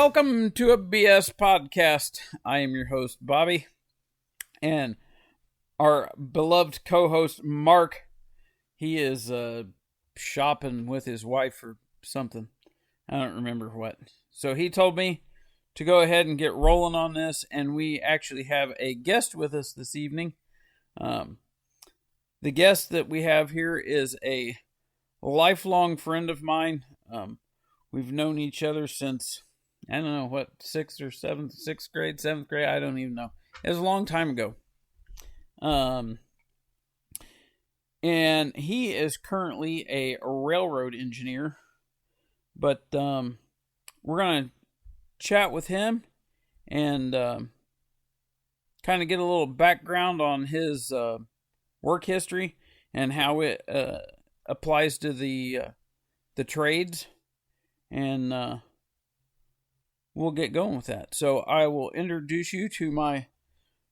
welcome to a BS podcast. I am your host, Bobby, and our beloved co-host, Mark. He is shopping with his wife or something. I don't remember what. So he told me to go ahead and get rolling on this, and we actually have a guest with us this evening. The guest that we have here is a lifelong friend of mine. We've known each other since, I don't know, what, 6th or 7th grade, 7th grade, I don't even know. It was a long time ago. And he is currently a railroad engineer, but we're going to chat with him and kind of get a little background on his work history and how it applies to the trades, and we'll get going with that. So I will introduce you to my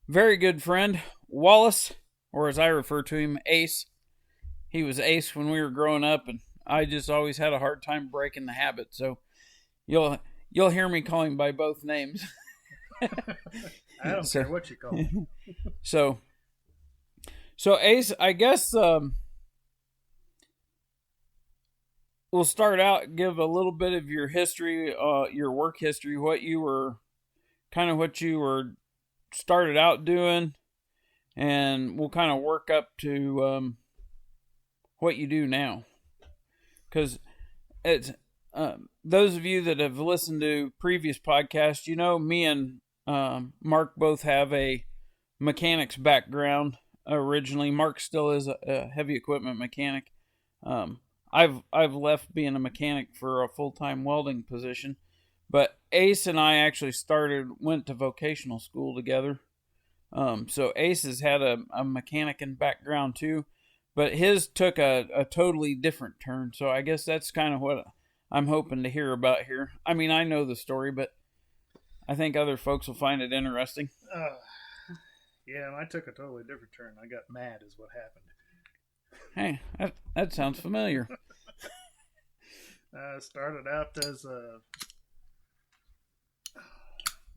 very good friend, Wallace, or as I refer to him, Ace. He was Ace when we were growing up, and I just always had a hard time breaking the habit. So you'll hear me call him by both names. I don't care what you call him. So Ace, I guess we'll start out, give a little bit of your history, your work history, what you were started out doing, and we'll kind of work up to what you do now. Because it's those of you that have listened to previous podcasts, you know me and Mark both have a mechanics background originally. Mark still is a heavy equipment mechanic. I've left being a mechanic for a full-time welding position, but Ace and I actually went to vocational school together. So Ace has had a mechanic in background too, but his took a totally different turn. So I guess that's kind of what I'm hoping to hear about here. I mean, I know the story, but I think other folks will find it interesting. Yeah, I took a totally different turn. I got mad is what happened. Hey, that sounds familiar. I started out as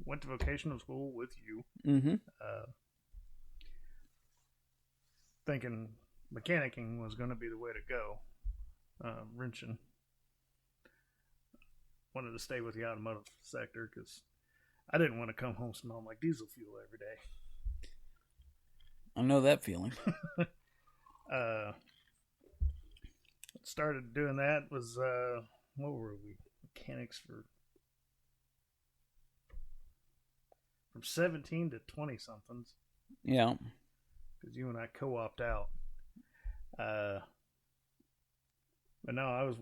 went to vocational school with you. Mm-hmm. Thinking mechanicking was going to be the way to go. Wrenching. Wanted to stay with the automotive sector because I didn't want to come home smelling like diesel fuel every day. I know that feeling. Started doing that was what were we, mechanics from 17 to 20 somethings. Yeah, because you and I co-opt out. But no,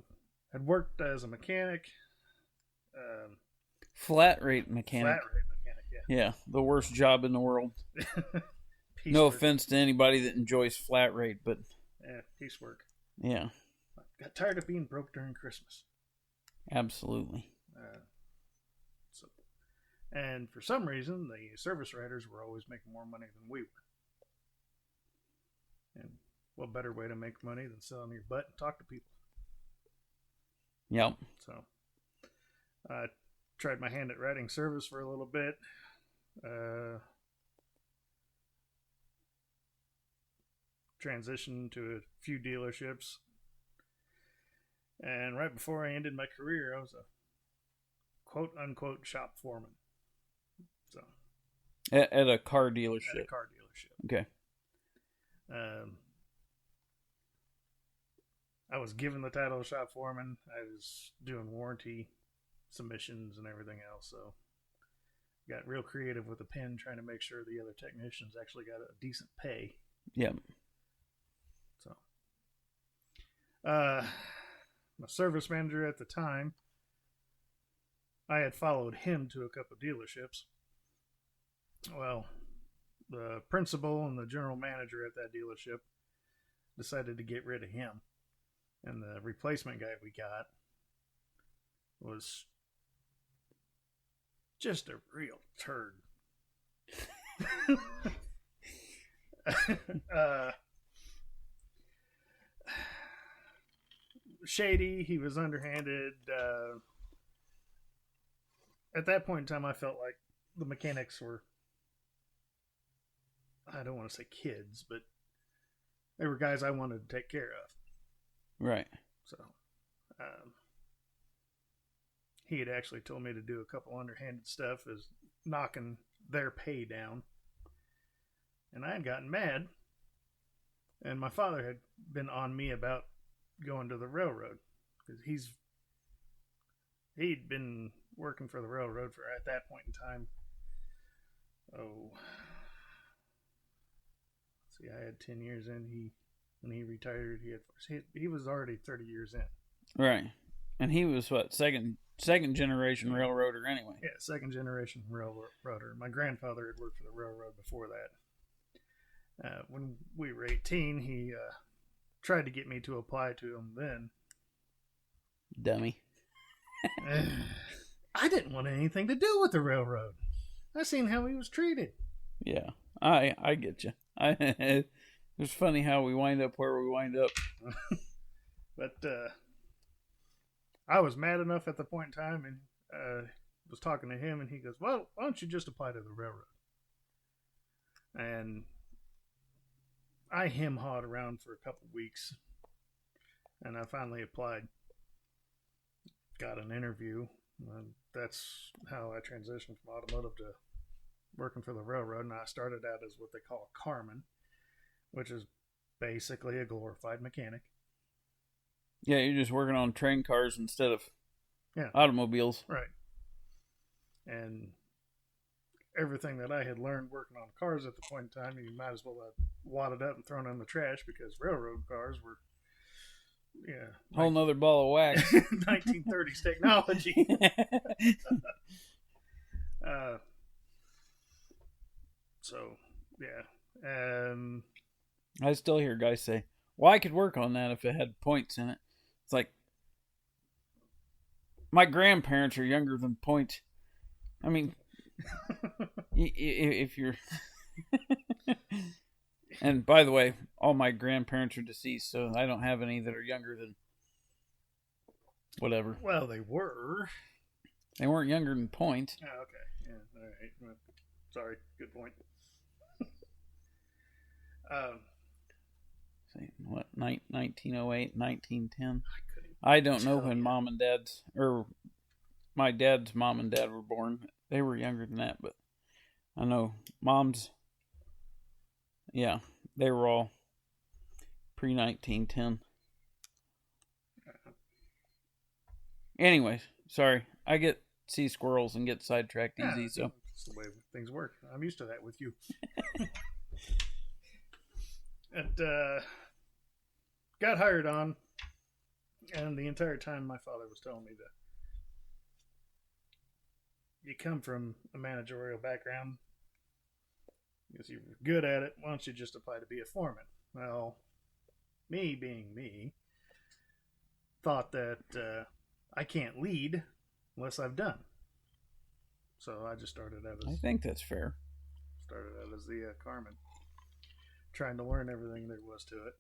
had worked as a mechanic. flat rate mechanic. Yeah, the worst job in the world. No offense to anybody that enjoys flat rate, but yeah, piecework. Yeah. Got tired of being broke during Christmas. Absolutely. And for some reason, the service writers were always making more money than we were. And what better way to make money than sit on your butt and talk to people? Yep. So I tried my hand at writing service for a little bit. Transitioned to a few dealerships. And right before I ended my career, I was a quote-unquote shop foreman. So At a car dealership? At a car dealership. Okay. I was given the title of shop foreman. I was doing warranty submissions and everything else, so got real creative with a pen trying to make sure the other technicians actually got a decent pay. Yep. So my service manager at the time, I had followed him to a couple of dealerships. Well, the principal and the general manager at that dealership decided to get rid of him. And the replacement guy we got was just a real turd. Shady. He was underhanded. at that point in time, I felt like the mechanics were, I don't want to say kids, but they were guys I wanted to take care of. Right. So, he had actually told me to do a couple underhanded stuff as knocking their pay down. And I had gotten mad. And my father had been on me about going to the railroad. Because he'd been working for the railroad for, at that point in time, I had 10 years in. When he retired, he was already 30 years in. Right. And he was what, second generation railroader anyway. Yeah, second generation railroader. My grandfather had worked for the railroad before that. When we were 18, he tried to get me to apply to him then. Dummy. I didn't want anything to do with the railroad. I seen how he was treated. Yeah, I get you. It's funny how we wind up where we wind up. But I was mad enough at the point in time, and was talking to him, and he goes, "Well, why don't you just apply to the railroad?" And I hem-hawed around for a couple weeks, and I finally applied. Got an interview. And that's how I transitioned from automotive to working for the railroad. And I started out as what they call a carman, which is basically a glorified mechanic. Yeah, you're just working on train cars instead of automobiles. Right. And everything that I had learned working on cars at the point in time, you might as well have wadded up and thrown in the trash, because railroad cars were, whole nother ball of wax. 1930s technology. So, yeah. I still hear guys say, "Well, I could work on that if it had points in it." It's like, my grandparents are younger than points. I mean, if you're... And by the way, all my grandparents are deceased, so I don't have any that are younger than whatever. Well, they were. They weren't younger than point. Oh, okay. Yeah, all right. Well, sorry, good point. What, 1908, 1910? I don't know when mom and dad's, or my dad's mom and dad were born. They were younger than that, but I know mom's, yeah, they were all pre-1910. Anyways, sorry. I get see squirrels and get sidetracked easy, so. That's the way things work. I'm used to that with you. And got hired on, and the entire time my father was telling me that you come from a managerial background, because you're good at it, why don't you just apply to be a foreman? Well, me being me, thought that I can't lead unless I've done. So I just started out as... I think that's fair. Started out as the carman, trying to learn everything there was to it.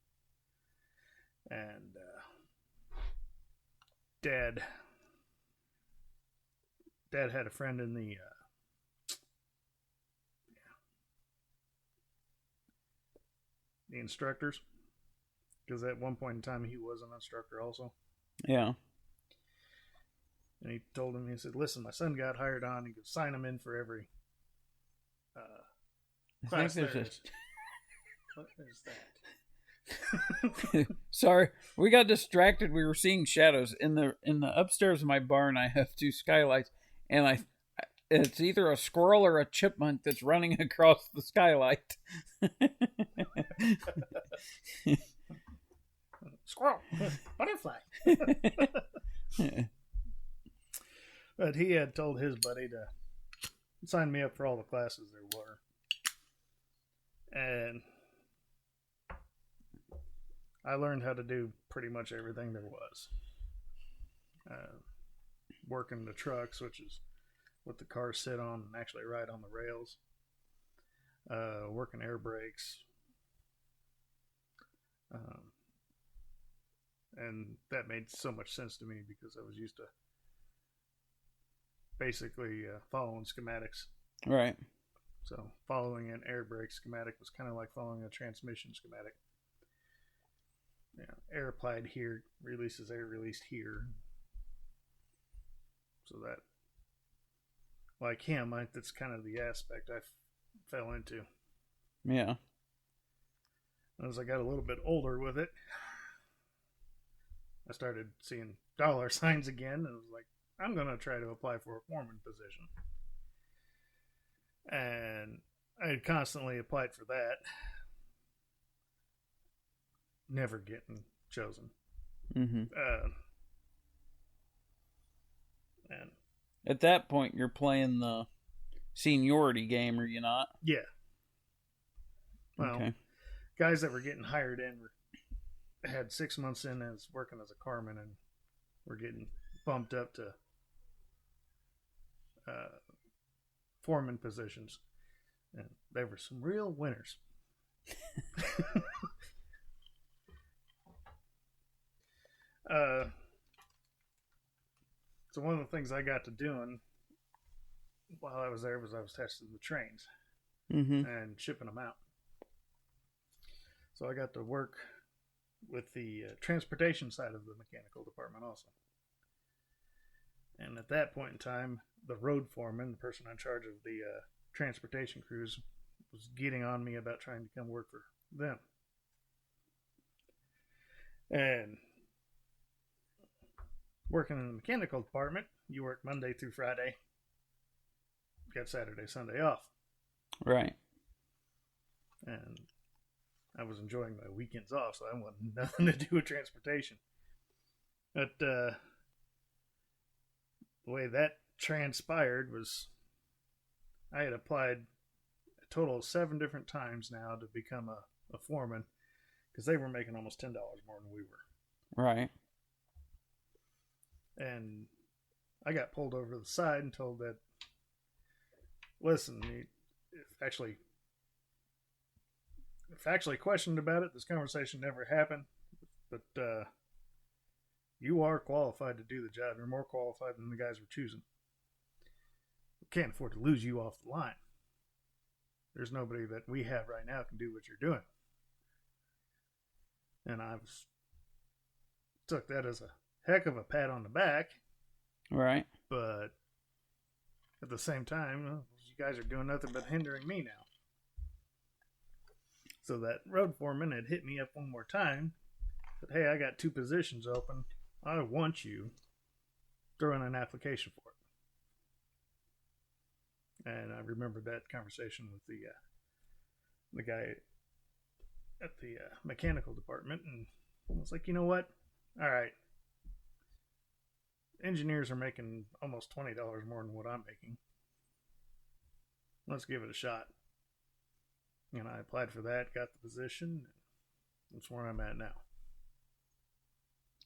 And Dad had a friend in the instructors, because at one point in time he was an instructor also. Yeah. And he told him, he said, "Listen, my son got hired on. You could sign him in for every class there is." What is that? Sorry, we got distracted. We were seeing shadows in the upstairs of my barn. I have two skylights, and it's either a squirrel or a chipmunk that's running across the skylight. Squirrel, butterfly. But he had told his buddy to sign me up for all the classes there were, and I learned how to do pretty much everything there was. Working the trucks, which is what the cars sit on and actually ride on the rails. Working air brakes. And that made so much sense to me, because I was used to basically following schematics. Right. So following an air brake schematic was kind of like following a transmission schematic. Air applied here releases air released here. So that, like him, that's kind of the aspect I fell into. Yeah. As I got a little bit older with it, I started seeing dollar signs again, and I was like, I'm going to try to apply for a foreman position. And I had constantly applied for that, never getting chosen. Mm-hmm. And at that point, you're playing the seniority game, are you not? Yeah. Well, okay. Guys that were getting hired in had 6 months in as working as a carman, and were getting bumped up to foreman positions, and they were some real winners. So one of the things I got to doing while I was there was I was testing the trains and shipping them out. So I got to work with the transportation side of the mechanical department also. And at that point in time, the road foreman, the person in charge of the transportation crews, was getting on me about trying to come work for them. And working in the mechanical department, you work Monday through Friday. You got Saturday, Sunday off. Right. And I was enjoying my weekends off, so I wanted nothing to do with transportation. But the way that transpired was I had applied a total of 7 different times now to become a foreman, because they were making almost $10 more than we were. Right. And I got pulled over to the side and told that, listen, if actually questioned about it, this conversation never happened, but you are qualified to do the job. You're more qualified than the guys we're choosing. We can't afford to lose you off the line. There's nobody that we have right now can do what you're doing. And I took that as a heck of a pat on the back. Right. But at the same time, you guys are doing nothing but hindering me now. So that road foreman had hit me up one more time. Said, hey, I got 2 positions open. I want you. Throw in an application for it. And I remembered that conversation with the guy at the mechanical department. And I was like, you know what? All right. Engineers are making almost $20 more than what I'm making. Let's give it a shot. And I applied for that, got the position. That's where I'm at now.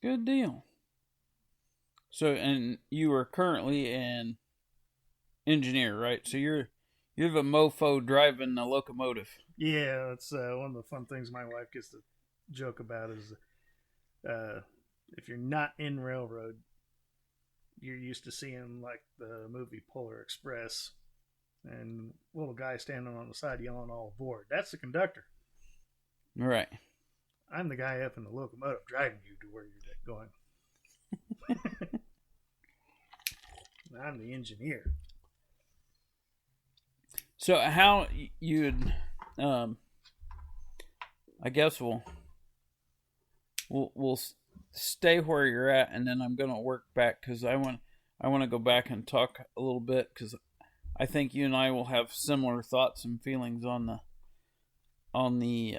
Good deal. So, and you are currently an engineer, right? So you're the mofo driving the locomotive. Yeah, that's one of the fun things my wife gets to joke about is if you're not in railroad, you're used to seeing like the movie Polar Express and little guy standing on the side yelling all aboard. That's the conductor. Right. I'm the guy up in the locomotive driving you to where you're going. I'm the engineer. So how you'd, I guess we'll stay where you're at, and then I'm gonna work back because I want to go back and talk a little bit because I think you and I will have similar thoughts and feelings on the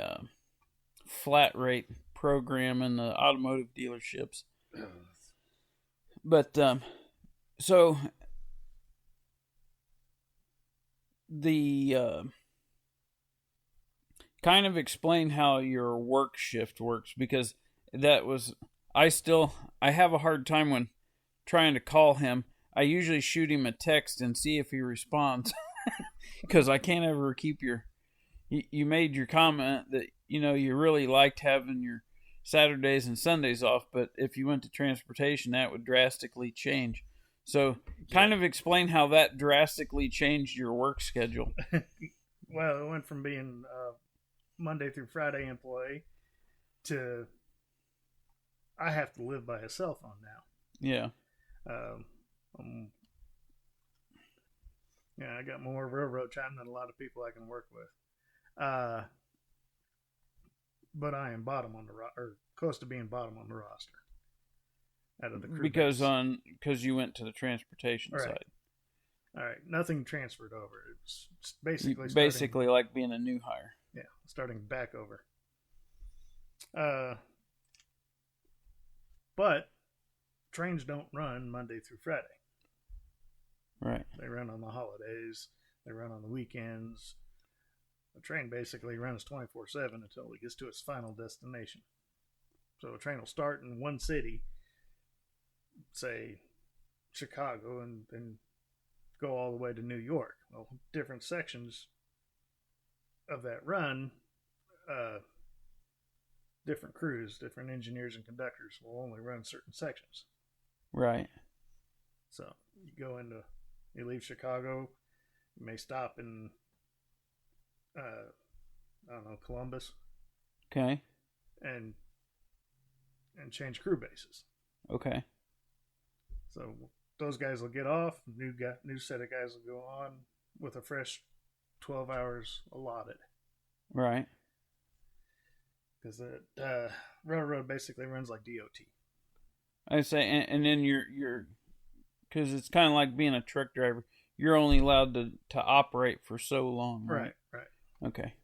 flat rate program in the automotive dealerships. But so the kind of explain how your work shift works, because that was I have a hard time when trying to call him. I usually shoot him a text and see if he responds because I can't ever keep you made your comment that you really liked having your Saturdays and Sundays off, but if you went to transportation that would drastically change. So kind of explain how that drastically changed your work schedule. Well, it went from being a Monday through Friday employee to I have to live by a cell phone now. Yeah. Yeah, I got more railroad time than a lot of people I can work with. But I am bottom on the or close to being bottom on the roster out of the crew Because base. because you went to the transportation Right. side. All right, nothing transferred over. It's basically Basically like being a new hire. Yeah, starting back over. But trains don't run Monday through Friday. Right. They run on the holidays. They run on the weekends. The train basically runs 24/7 until it gets to its final destination. So a train will start in one city, say Chicago, and then go all the way to New York. Well, different sections of that run, different crews, different engineers and conductors will only run certain sections. Right. So you leave Chicago, you may stop in, I don't know, Columbus, Okay. and change crew bases. Okay. So those guys will get off. New set of guys will go on with a fresh 12 hours allotted. Right. Because the railroad basically runs like DOT. I say, and then you're, because it's kind of like being a truck driver. You're only allowed to operate for so long. Right. Right. Okay.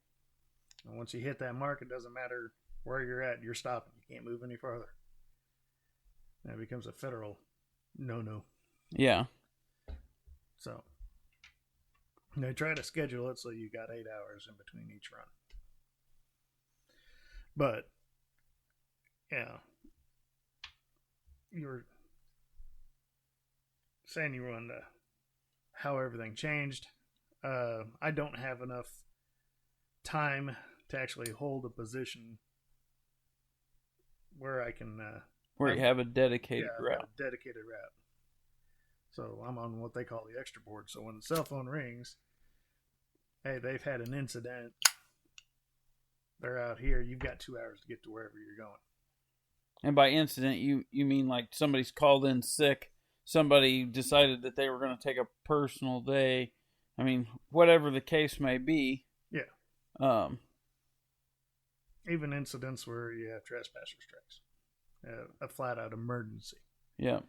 And once you hit that mark, it doesn't matter where you're at. You're stopping. You can't move any further. And it becomes a federal no. Yeah. So they try to schedule it so you got 8 hours in between each run. But yeah, you were saying you were how everything changed. I don't have enough time to actually hold a position where I can where you have a dedicated route. A dedicated route. So I'm on what they call the extra board. So when the cell phone rings, hey, they've had an incident. They're out here. You've got 2 hours to get to wherever you're going. And by incident, you mean like somebody's called in sick, somebody decided that they were going to take a personal day. I mean, whatever the case may be. Yeah. Even incidents where you have trespasser strikes. A flat-out emergency. Yeah.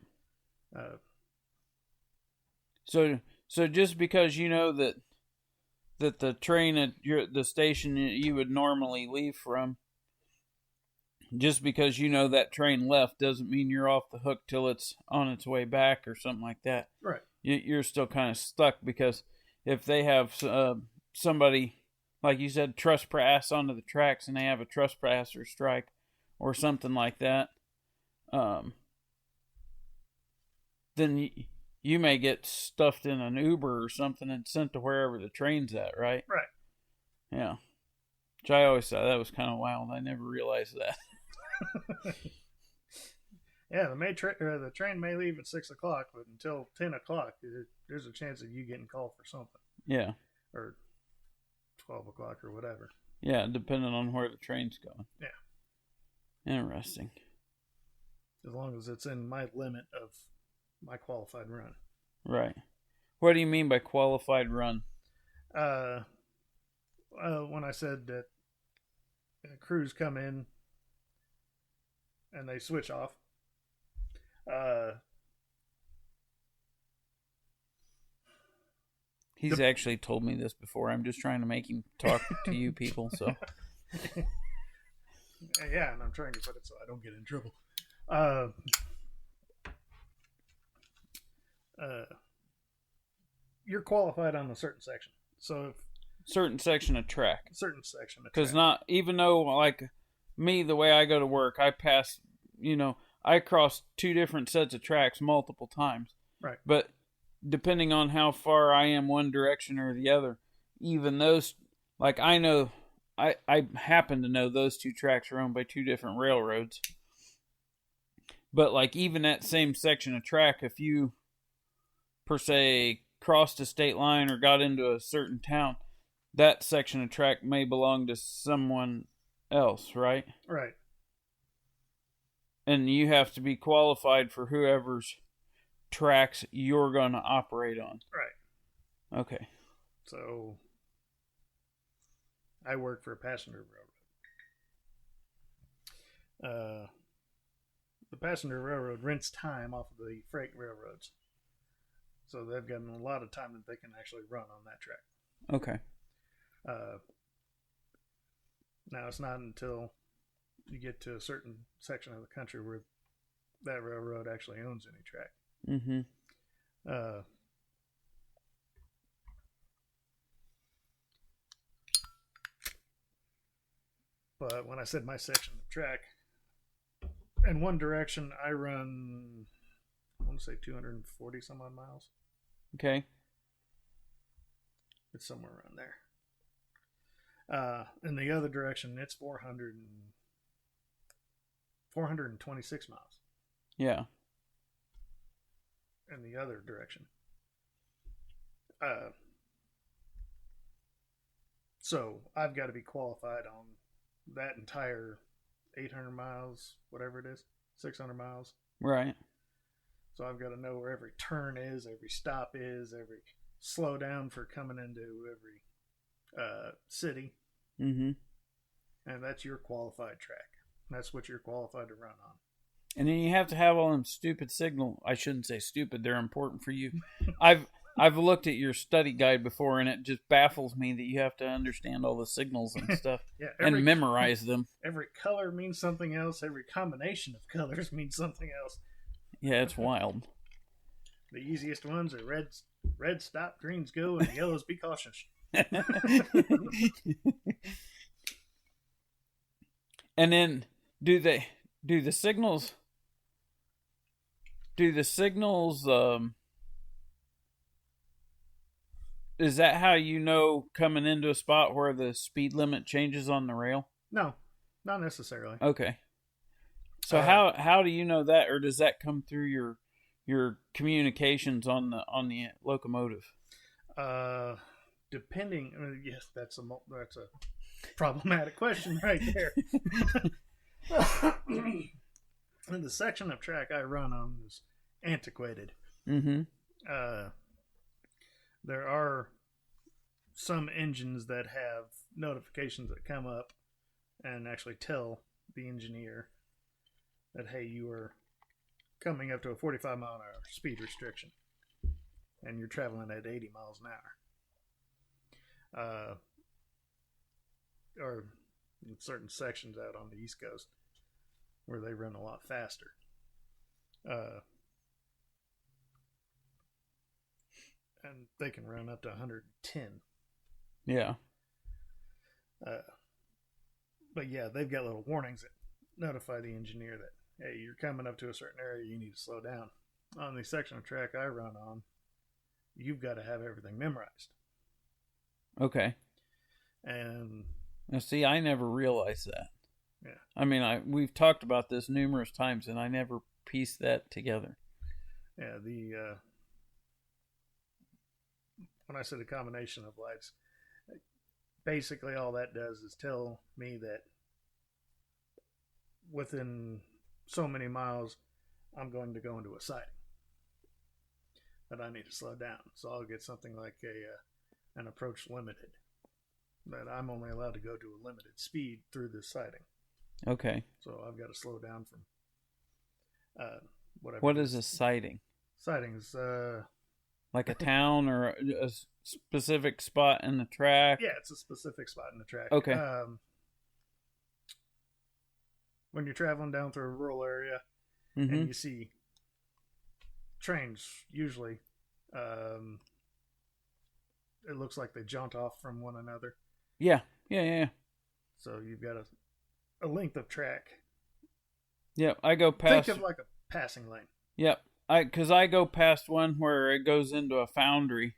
So just because you know that the train at the station you would normally leave from, just because you know that train left doesn't mean you're off the hook till it's on its way back or something like that. Right. You're still kind of stuck, because if they have somebody, like you said, trespass onto the tracks and they have a trespasser strike or something like that, then you may get stuffed in an Uber or something and sent to wherever the train's at, right? Right. Yeah. Which I always thought that was kind of wild. I never realized that. Yeah, the train may leave at 6 o'clock, but until 10 o'clock, there's a chance of you getting called for something. Yeah. Or 12 o'clock or whatever. Yeah, depending on where the train's going. Yeah. Interesting. As long as it's in my limit of my qualified run. Right. What do you mean by qualified run? When I said that crews come in and they switch off, he's actually told me this before. I'm just trying to make him talk to you people. So yeah, and I'm trying to put it so I don't get in trouble. You're qualified on a certain section. So if certain section of track. Because not, even though, like me, the way I go to work, I pass, I cross two different sets of tracks multiple times. Right. But depending on how far I am one direction or the other, even those, like I know, I happen to know those two tracks are owned by two different railroads. But like even that same section of track, if you per se, crossed a state line or got into a certain town, that section of track may belong to someone else, right? Right. And you have to be qualified for whoever's tracks you're going to operate on. Right. Okay. So I work for a passenger railroad. The passenger railroad rents time off of the freight railroads. So they've gotten a lot of time that they can actually run on that track. Okay. Now, it's not until you get to a certain section of the country where that railroad actually owns any track. Mm-hmm. But when I said my section of track, in one direction I run, I want to say 240 some odd miles. Okay. It's somewhere around there. In the other direction, it's 426 miles. Yeah. In the other direction. So I've got to be qualified on that entire 800 miles, whatever it is, 600 miles. Right. So I've got to know where every turn is, every stop is, every slow down for coming into every city. Mm-hmm. And that's your qualified track. That's what you're qualified to run on. And then you have to have all them stupid signal. I shouldn't say stupid. They're important for you. I've looked at your study guide before, and it just baffles me that you have to understand all the signals and stuff and memorize them. Every color means something else. Every combination of colors means something else. Yeah, it's wild. The easiest ones are red stop, greens go, and yellows be cautious. And then do the signals is that how you know coming into a spot where the speed limit changes on the rail? No, not necessarily. Okay. So how do you know that, or does that come through your communications on the locomotive? Depending, yes, that's a problematic question right there. And the section of track I run on is antiquated. Mm-hmm. There are some engines that have notifications that come up and actually tell the engineer that, hey, you are coming up to a 45 mile an hour speed restriction and you're traveling at 80 miles an hour. Or in certain sections out on the East Coast where they run a lot faster. And they can run up to 110. Yeah. But yeah, they've got little warnings that notify the engineer that, hey, you're coming up to a certain area, you need to slow down. On the section of track I run on, you've got to have everything memorized. Okay. And now, see, I never realized that. Yeah. I mean, we've talked about this numerous times, and I never pieced that together. Yeah, when I said a combination of lights, basically all that does is tell me that within so many miles, I'm going to go into a siding. That I need to slow down. So I'll get something like an approach limited. That I'm only allowed to go to a limited speed through this siding. Okay. So I've got to slow down from whatever. What is a siding? Sidings, like a town or a specific spot in the track? Yeah, it's a specific spot in the track. Okay. When you're traveling down through a rural area Mm-hmm. and you see trains, usually it looks like they jaunt off from one another. Yeah. So you've got a length of track. Yep, I go past. Think of like a passing lane. Yep, because I go past one where it goes into a foundry,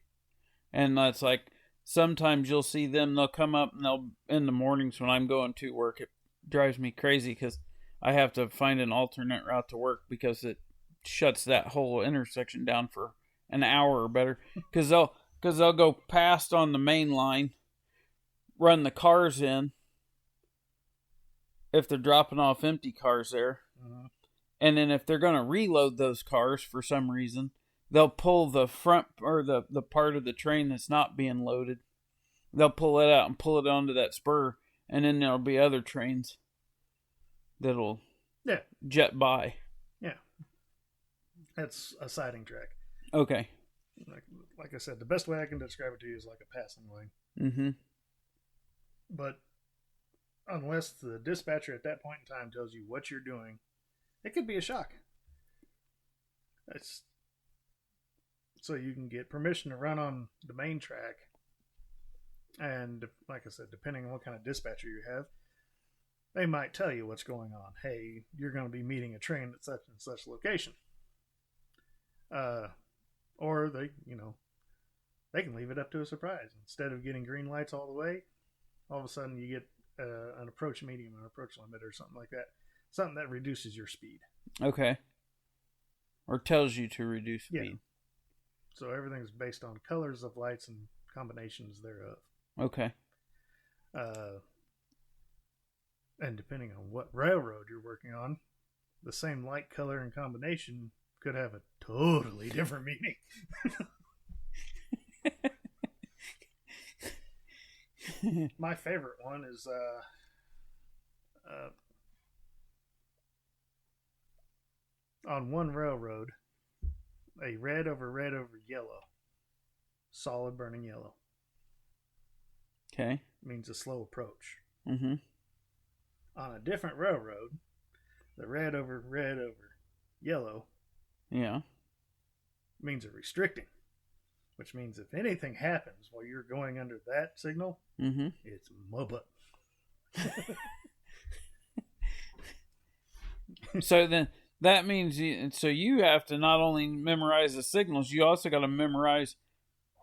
and that's like sometimes you'll see them. They'll come up and they'll in the mornings when I'm going to work. It drives me crazy because I have to find an alternate route to work because it shuts that whole intersection down for an hour or better, because they'll go past on the main line, run the cars in if they're dropping off empty cars there, and then if they're going to reload those cars for some reason, they'll pull the front or the part of the train that's not being loaded. They'll pull it out and pull it onto that spur, and then there'll be other trains that'll jet by. Yeah. That's a siding track. Okay. Like I said, the best way I can describe it to you is like a passing lane. Mm-hmm. But unless the dispatcher at that point in time tells you what you're doing, it could be a shock. So you can get permission to run on the main track. And like I said, depending on what kind of dispatcher you have, they might tell you what's going on. Hey, you're going to be meeting a train at such and such location. Or they can leave it up to a surprise. Instead of getting green lights all the way, all of a sudden you get an approach medium, an approach limit, or something like that. Something that reduces your speed. Okay. Or tells you to reduce speed. Yeah. So everything's based on colors of lights and combinations thereof. Okay. And depending on what railroad you're working on, the same light, color, and combination could have a totally different meaning. My favorite one is on one railroad, a red over yellow, solid burning yellow. Okay. Means a slow approach. Mm-hmm. On a different railroad, the red over yellow means a restricting, which means if anything happens while you're going under that signal, it's mubba. So then that means you have to not only memorize the signals, you also got to memorize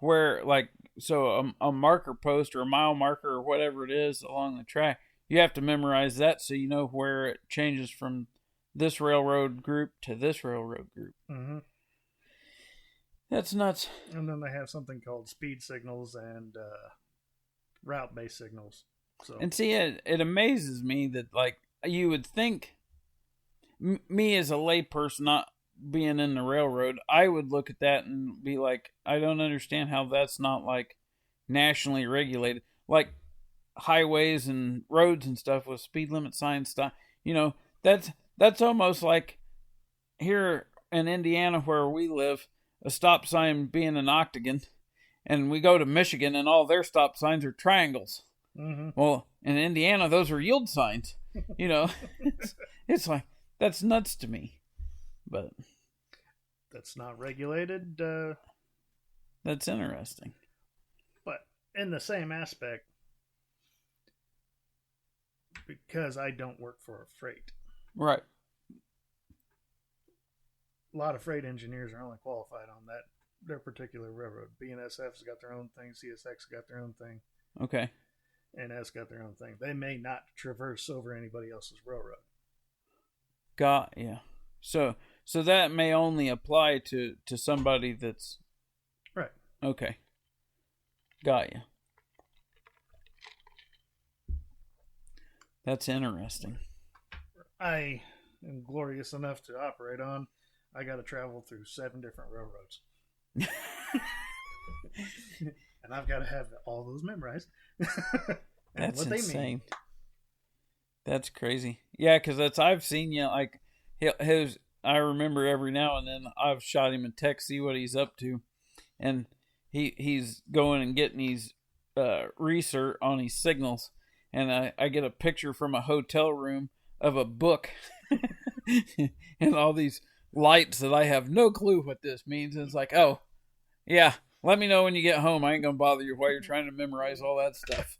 where, like, so a marker post or a mile marker or whatever it is along the track, you have to memorize that so you know where it changes from this railroad group to this railroad group. Mm-hmm. That's nuts. And then they have something called speed signals and route-based signals. So, and see, it amazes me that, like, you would think, me as a layperson not being in the railroad, I would look at that and be like, I don't understand how that's not, like, nationally regulated. Like, highways and roads and stuff with speed limit signs, stuff, that's almost like here in Indiana where we live, a stop sign being an octagon, and we go to Michigan and all their stop signs are triangles. Mm-hmm. Well, in Indiana, those are yield signs. It's like, that's nuts to me. But that's not regulated. That's interesting. But in the same aspect, because I don't work for a freight. Right. A lot of freight engineers are only qualified on their particular railroad. BNSF's got their own thing. CSX got their own thing. Okay. NS got their own thing. They may not traverse over anybody else's railroad. Yeah. So that may only apply to somebody that's right. Okay. Got you. That's interesting. I am glorious enough to operate on. I got to travel through 7 different railroads. And I've got to have all those memorized. That's what insane. They mean. That's crazy. Yeah, because I've seen you, like, I remember every now and then I've shot him a text, see what he's up to. And he's going and getting his research on his signals. And I get a picture from a hotel room of a book and all these lights that I have no clue what this means. And it's like, oh, yeah, let me know when you get home. I ain't going to bother you while you're trying to memorize all that stuff.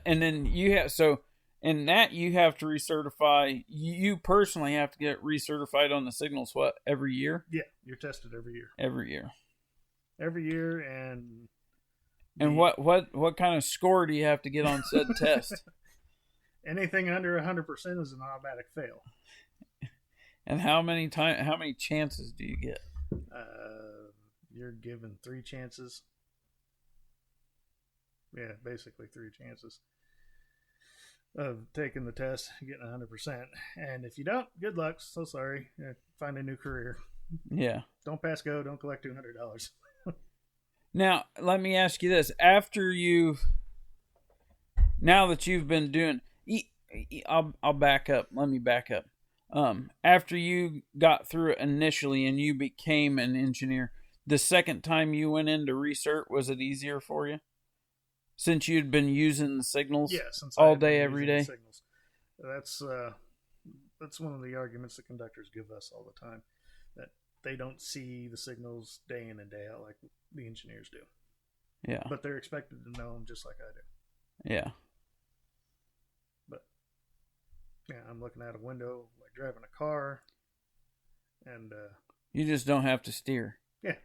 And then you have to recertify. You personally have to get recertified on the signals, what, every year? Yeah, you're tested every year. Every year. And what kind of score do you have to get on said test? Anything under 100% is an automatic fail. And how many chances do you get? You're given 3 chances. Yeah, basically 3 chances of taking the test, getting 100%. And if you don't, good luck. So sorry. Find a new career. Yeah. Don't pass go. Don't collect $200. Now, let me ask you this. Now that you've been doing, I'll back up. Let me back up. After you got through it initially and you became an engineer, the second time you went into research, was it easier for you? Since you'd been using the signals all day, every day? Signals. That's one of the arguments that conductors give us all the time, that they don't see the signals day in and day out like the engineers do. Yeah. But they're expected to know them just like I do. Yeah. But, yeah, I'm looking out a window like driving a car, and you just don't have to steer. Yeah.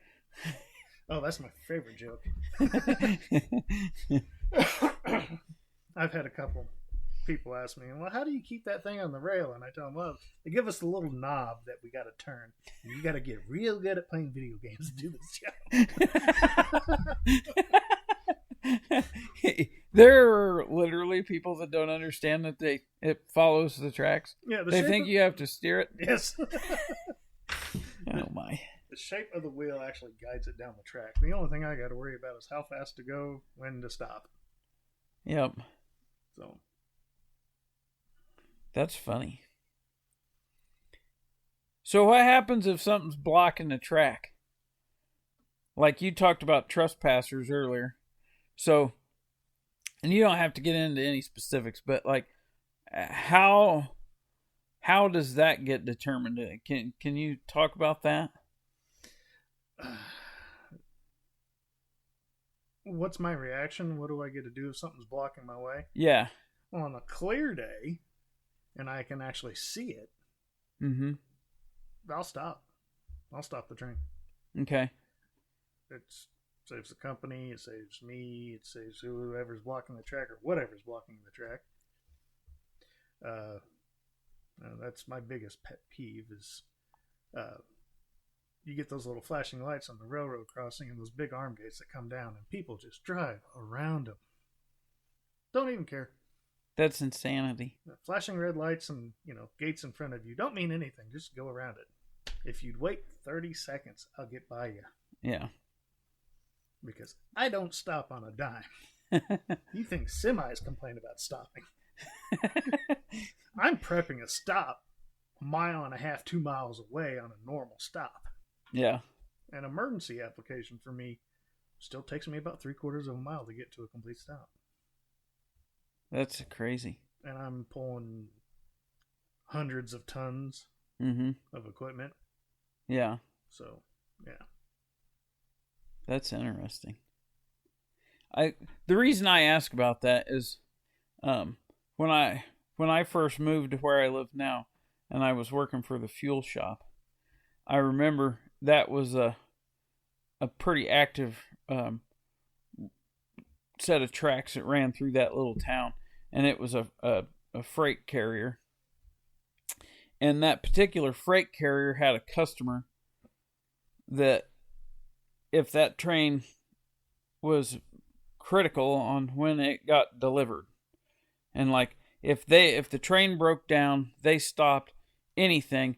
Oh, that's my favorite joke. I've had a couple people ask me, well, how do you keep that thing on the rail? And I tell them, well, they give us the little knob that we got to turn. And you got to get real good at playing video games to do this job. There are literally people that don't understand that it follows the tracks. Yeah, they think you have to steer it. Yes. Oh my. The shape of the wheel actually guides it down the track. The only thing I got to worry about is how fast to go, when to stop. Yep. So. That's funny. So what happens if something's blocking the track? Like you talked about trespassers earlier. So, and you don't have to get into any specifics, but like how does that get determined? Can you talk about that? What's my reaction? What do I get to do if something's blocking my way? Yeah. Well, on a clear day, and I can actually see it, I'll stop. I'll stop the train. Okay. It saves the company, it saves me, it saves whoever's blocking the track or whatever's blocking the track. That's my biggest pet peeve is you get those little flashing lights on the railroad crossing and those big arm gates that come down and people just drive around them. Don't even care. That's insanity. Flashing red lights and, gates in front of you don't mean anything. Just go around it. If you'd wait 30 seconds, I'll get by you. Yeah. Because I don't stop on a dime. You think semis complain about stopping. I'm prepping a stop a mile and a half, 2 miles away on a normal stop. Yeah. An emergency application for me still takes me about 3/4 of a mile to get to a complete stop. That's crazy. And I'm pulling hundreds of tons of equipment. Yeah. So, yeah. That's interesting. The reason I ask about that is when I first moved to where I live now and I was working for the fuel shop, I remember that was a pretty active set of tracks that ran through that little town, and it was a freight carrier. And that particular freight carrier had a customer that if that train was critical on when it got delivered, and like if the train broke down, they stopped anything,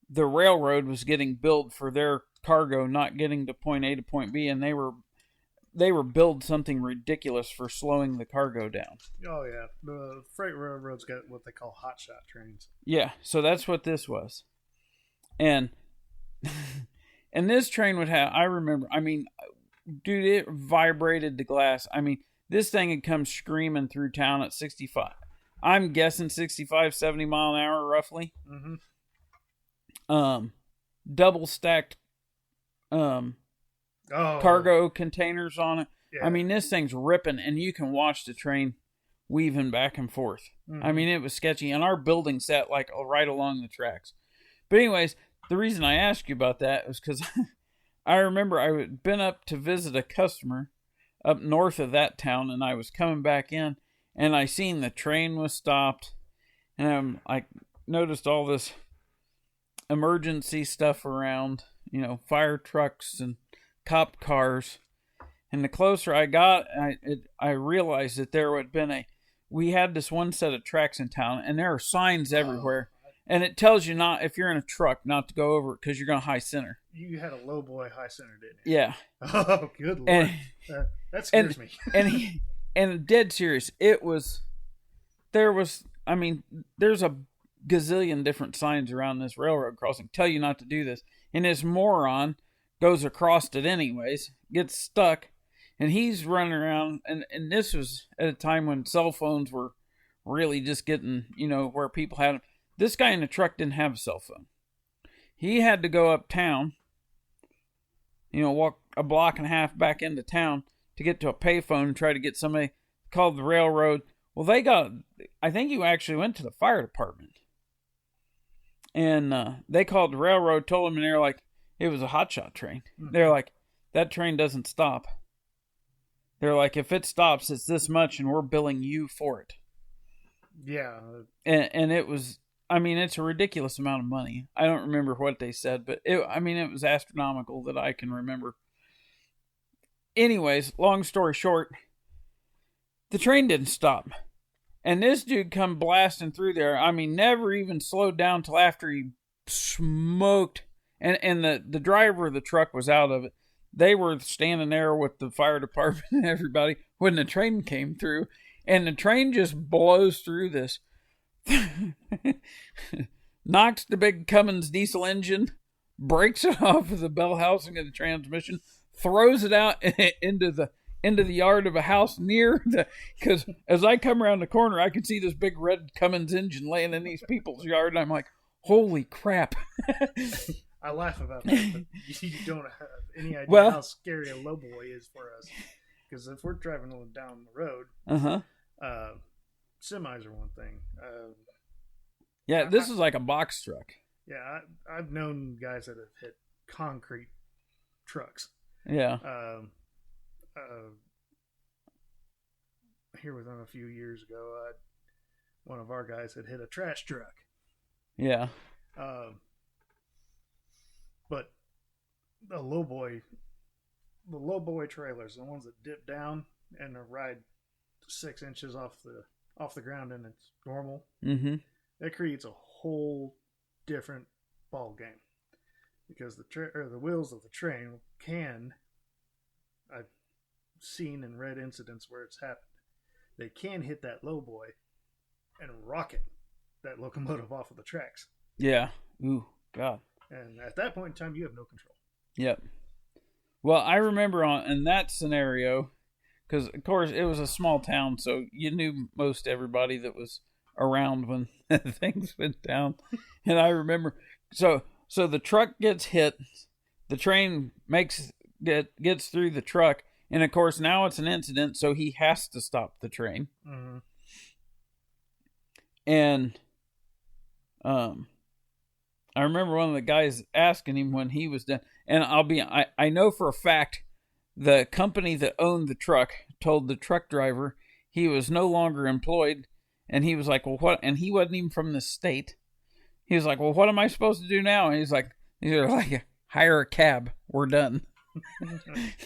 the railroad was getting billed for their cargo not getting to point A to point B, and they were billed something ridiculous for slowing the cargo down. Oh yeah, the freight railroads got what they call hotshot trains. Yeah, so that's what this was, and and this train would have. I remember. I mean, dude, it vibrated the glass. I mean, this thing had come screaming through town at 65. I'm guessing 65, 70 mile an hour roughly. Double stacked cargo containers on it. Yeah. I mean, this thing's ripping, and you can watch the train weaving back and forth. I mean, it was sketchy, and our building sat like right along the tracks. But anyways, the reason I asked you about that was because I remember I had been up to visit a customer up north of that town, and I was coming back in, and I seen the train was stopped, and I noticed all this emergency stuff around, fire trucks and cop cars. And the closer I got, I realized that there had been we had this one set of tracks in town, and there are signs everywhere. And it tells you not, if you're in a truck, not to go over it because you're going to high center. You had a low boy high center, didn't you? Yeah. Oh, good Lord. That scares me. and dead serious, there's a gazillion different signs around this railroad crossing tell you not to do this. And this moron goes across it anyways, gets stuck, and he's running around. And this was at a time when cell phones were really just getting, where people had them. This guy in the truck didn't have a cell phone. He had to go uptown, walk a block and a half back into town to get to a payphone and try to get somebody called the railroad. Well, I think he actually went to the fire department. And they called the railroad, told him, and they're like, it was a hotshot train. Mm-hmm. They're like, that train doesn't stop. They're like, if it stops, it's this much, and we're billing you for it. Yeah. And it was... it's a ridiculous amount of money. I don't remember what they said, but it was astronomical that I can remember. Anyways, long story short, the train didn't stop. And this dude come blasting through there. Never even slowed down till after he smoked. And the driver of the truck was out of it. They were standing there with the fire department and everybody when the train came through. And the train just blows through this. Knocks the big Cummins diesel engine, breaks it off of the bell housing of the transmission, throws it out into the yard of a house because as I come around the corner, I can see this big red Cummins engine laying in these people's yard, and I'm like, holy crap. I laugh about that, but you don't have any idea how scary a lowboy is for us. Because if we're driving down the road, semis are one thing. This is like a box truck. Yeah, I've known guys that have hit concrete trucks. Yeah. Here within a few years ago, one of our guys had hit a trash truck. Yeah. But the lowboy trailers, the ones that dip down and ride 6 inches off the ground and it's normal. Mm-hmm. That creates a whole different ball game because the wheels of the train I've seen and read incidents where it's happened. They can hit that lowboy and rocket that locomotive off of the tracks. Yeah. Ooh, God. And at that point in time, you have no control. Yep. Well, I remember in that scenario, because, of course, it was a small town, so you knew most everybody that was around when things went down. And I remember, so the truck gets hit, the train gets through the truck, and, of course, now it's an incident, so he has to stop the train. Mm-hmm. And I remember one of the guys asking him when he was done, and I know for a fact the company that owned the truck told the truck driver he was no longer employed, and he was like, well, what? And he wasn't even from the state. He was like, well, what am I supposed to do now? And he's like, hire a cab. We're done.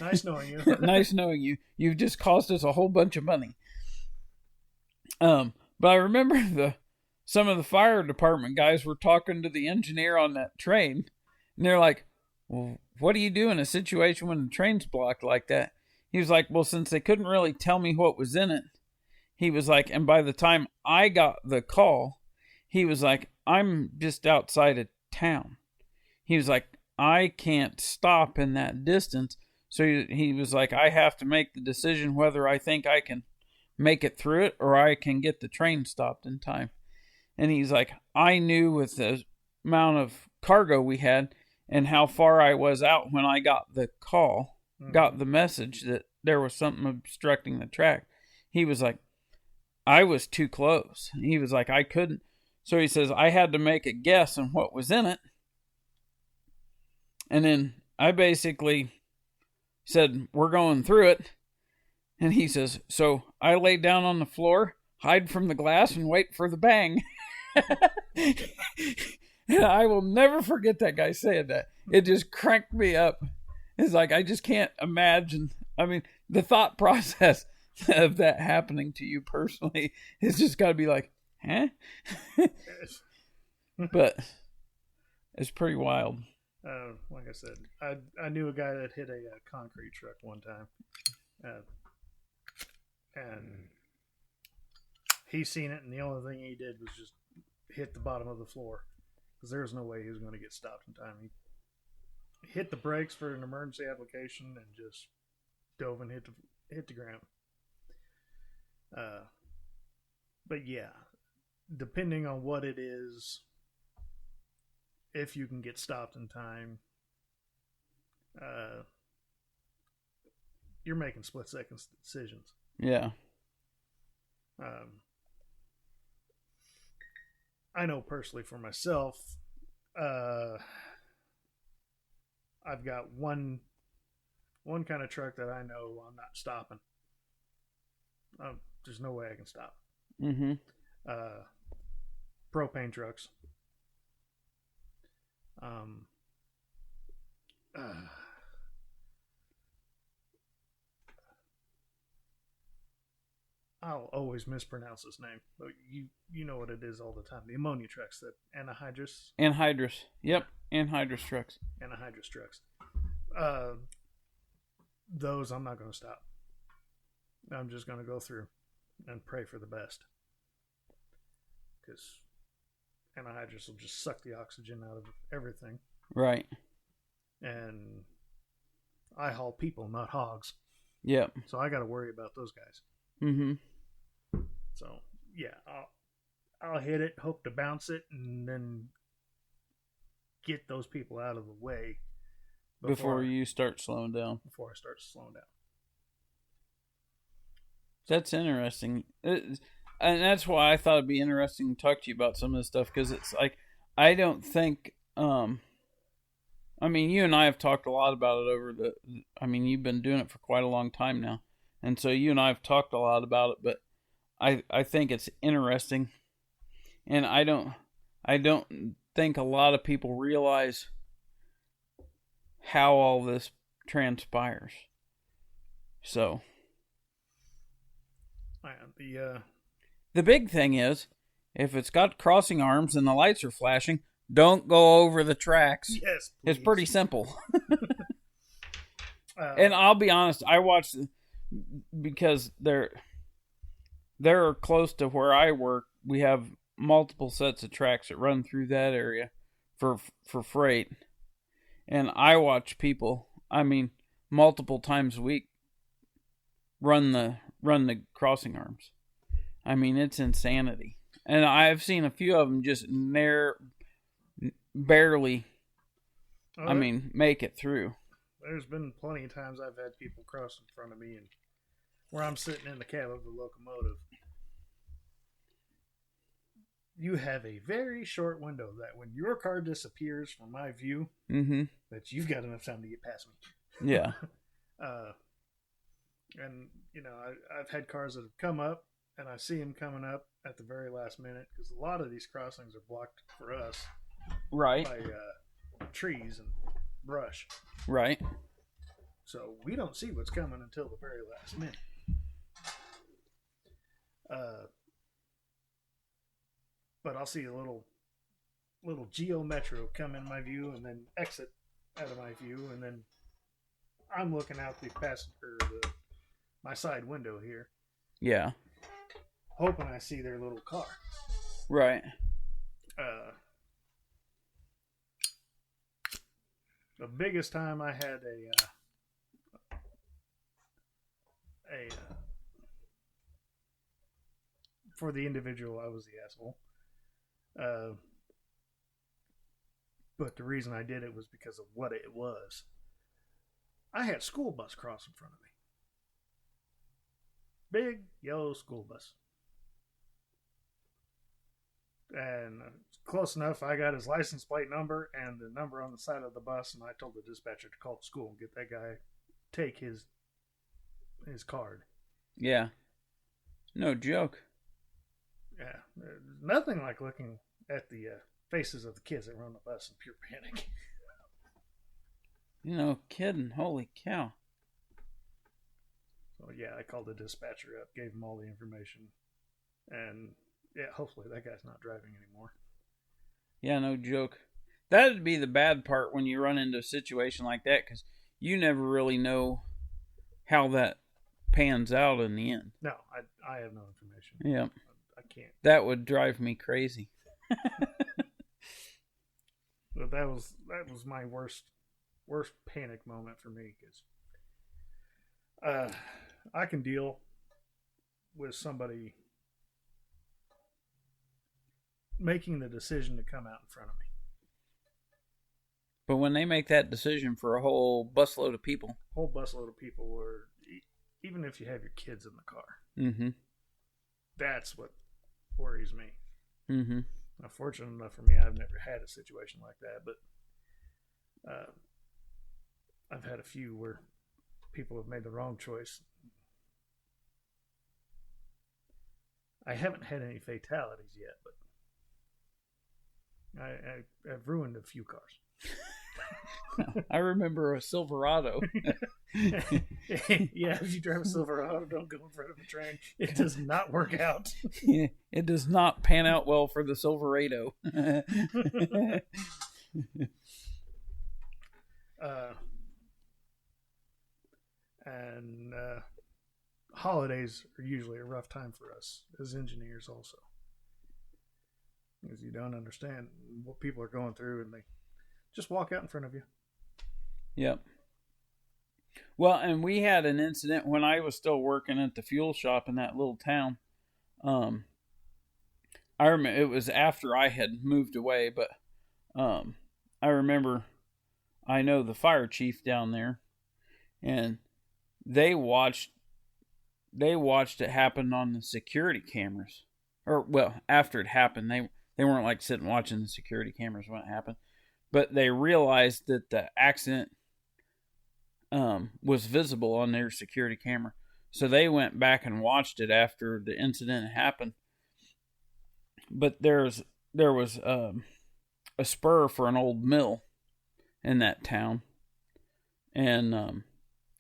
Nice knowing you. Nice knowing you. You've just cost us a whole bunch of money. But I remember some of the fire department guys were talking to the engineer on that train, and they're like, well, what do you do in a situation when the train's blocked like that? He was like, well, since they couldn't really tell me what was in it, he was like, and by the time I got the call, he was like, I'm just outside of town. He was like, I can't stop in that distance. So he was like, I have to make the decision whether I think I can make it through it or I can get the train stopped in time. And he's like, I knew with the amount of cargo we had and how far I was out when I got the call, got the message that there was something obstructing the track. He was like, I was too close. He was like, I couldn't. So he says, I had to make a guess on what was in it. And then I basically said, we're going through it. And he says, so I lay down on the floor, hide from the glass, and wait for the bang. And I will never forget that guy saying that. It just cranked me up. It's like, I just can't imagine. I mean, the thought process of that happening to you personally is just got to be like, huh? But it's pretty wild. Like I said, I knew a guy that hit a concrete truck one time. And he seen it, and the only thing he did was just hit the bottom of the floor. Because there was no way he was going to get stopped in time. He hit the brakes for an emergency application and just dove and hit the ground. But yeah, depending on what it is, if you can get stopped in time, you're making split-second decisions. Yeah. I know personally for myself, I've got one kind of truck that I know I'm not stopping. There's no way I can stop. Mm-hmm. Propane trucks. I'll always mispronounce his name, but you know what it is all the time. The ammonia trucks, that anhydrous. Anhydrous. Yep, anhydrous trucks. Anhydrous trucks. Those I'm not going to stop. I'm just going to go through and pray for the best, because anhydrous will just suck the oxygen out of everything. Right. And I haul people, not hogs. Yep. So I got to worry about those guys. Mm-hmm. So yeah, I'll hit it, hope to bounce it, and then get those people out of the way before you start slowing down. Before I start slowing down. That's interesting. And that's why I thought it'd be interesting to talk to you about some of this stuff, because it's like, I don't think, I mean, you and I have talked a lot about it you've been doing it for quite a long time now. And so you and I have talked a lot about it, but I think it's interesting. And I don't think a lot of people realize how all this transpires. So the big thing is, if it's got crossing arms and the lights are flashing, don't go over the tracks. Yes, please. It's pretty simple. And I'll be honest, I watched, because they're close to where I work. We have multiple sets of tracks that run through that area for freight, and I watch people, multiple times a week, run the crossing arms. It's insanity. And I've seen a few of them just barely make it through. There's been plenty of times I've had people cross in front of me, and where I'm sitting in the cab of the locomotive, you have a very short window that when your car disappears from my view, mm-hmm. that you've got enough time to get past me. Yeah. And, I've had cars that have come up, and I see them coming up at the very last minute, because a lot of these crossings are blocked for us. Right. By trees and brush. Right. So we don't see what's coming until the very last minute. But I'll see a little Geo Metro come in my view and then exit out of my view, and then I'm looking out the my side window here. Yeah. Hoping I see their little car. Right. The biggest time I had for the individual, I was the asshole. But the reason I did it was because of what it was. I had a school bus cross in front of me. Big yellow school bus. And close enough, I got his license plate number and the number on the side of the bus, and I told the dispatcher to call the school and get that guy take his card. Yeah. No joke. Yeah. Nothing like looking at the faces of the kids that were on the bus in pure panic. You know, kidding. Holy cow. So yeah, I called the dispatcher up, gave him all the information, and yeah, hopefully that guy's not driving anymore. Yeah, no joke. That'd be the bad part when you run into a situation like that, because you never really know how that pans out in the end. No, I have no information. Yeah. I can't. That would drive me crazy. But that was my worst panic moment for me, because I can deal with somebody making the decision to come out in front of me. But when they make that decision for a whole busload of people. Whole busload of people, or even if you have your kids in the car. Mm-hmm. That's what worries me. Mm-hmm. Now, fortunate enough for me, I've never had a situation like that, but I've had a few where people have made the wrong choice. I haven't had any fatalities yet, but I've ruined a few cars. I remember a Silverado. Yeah, if you drive a Silverado, don't go in front of a train. It does not work out. It does not pan out well for the Silverado. And holidays are usually a rough time for us as engineers also, because you don't understand what people are going through and they just walk out in front of you. Yep. Well, and we had an incident when I was still working at the fuel shop in that little town. I remember it was after I had moved away, but I remember I know the fire chief down there, and they watched it happen on the security cameras. Or, well, after it happened, they weren't like sitting watching the security cameras when it happened, but they realized that the accident was visible on their security camera. So they went back and watched it after the incident happened. But there was a spur for an old mill in that town, and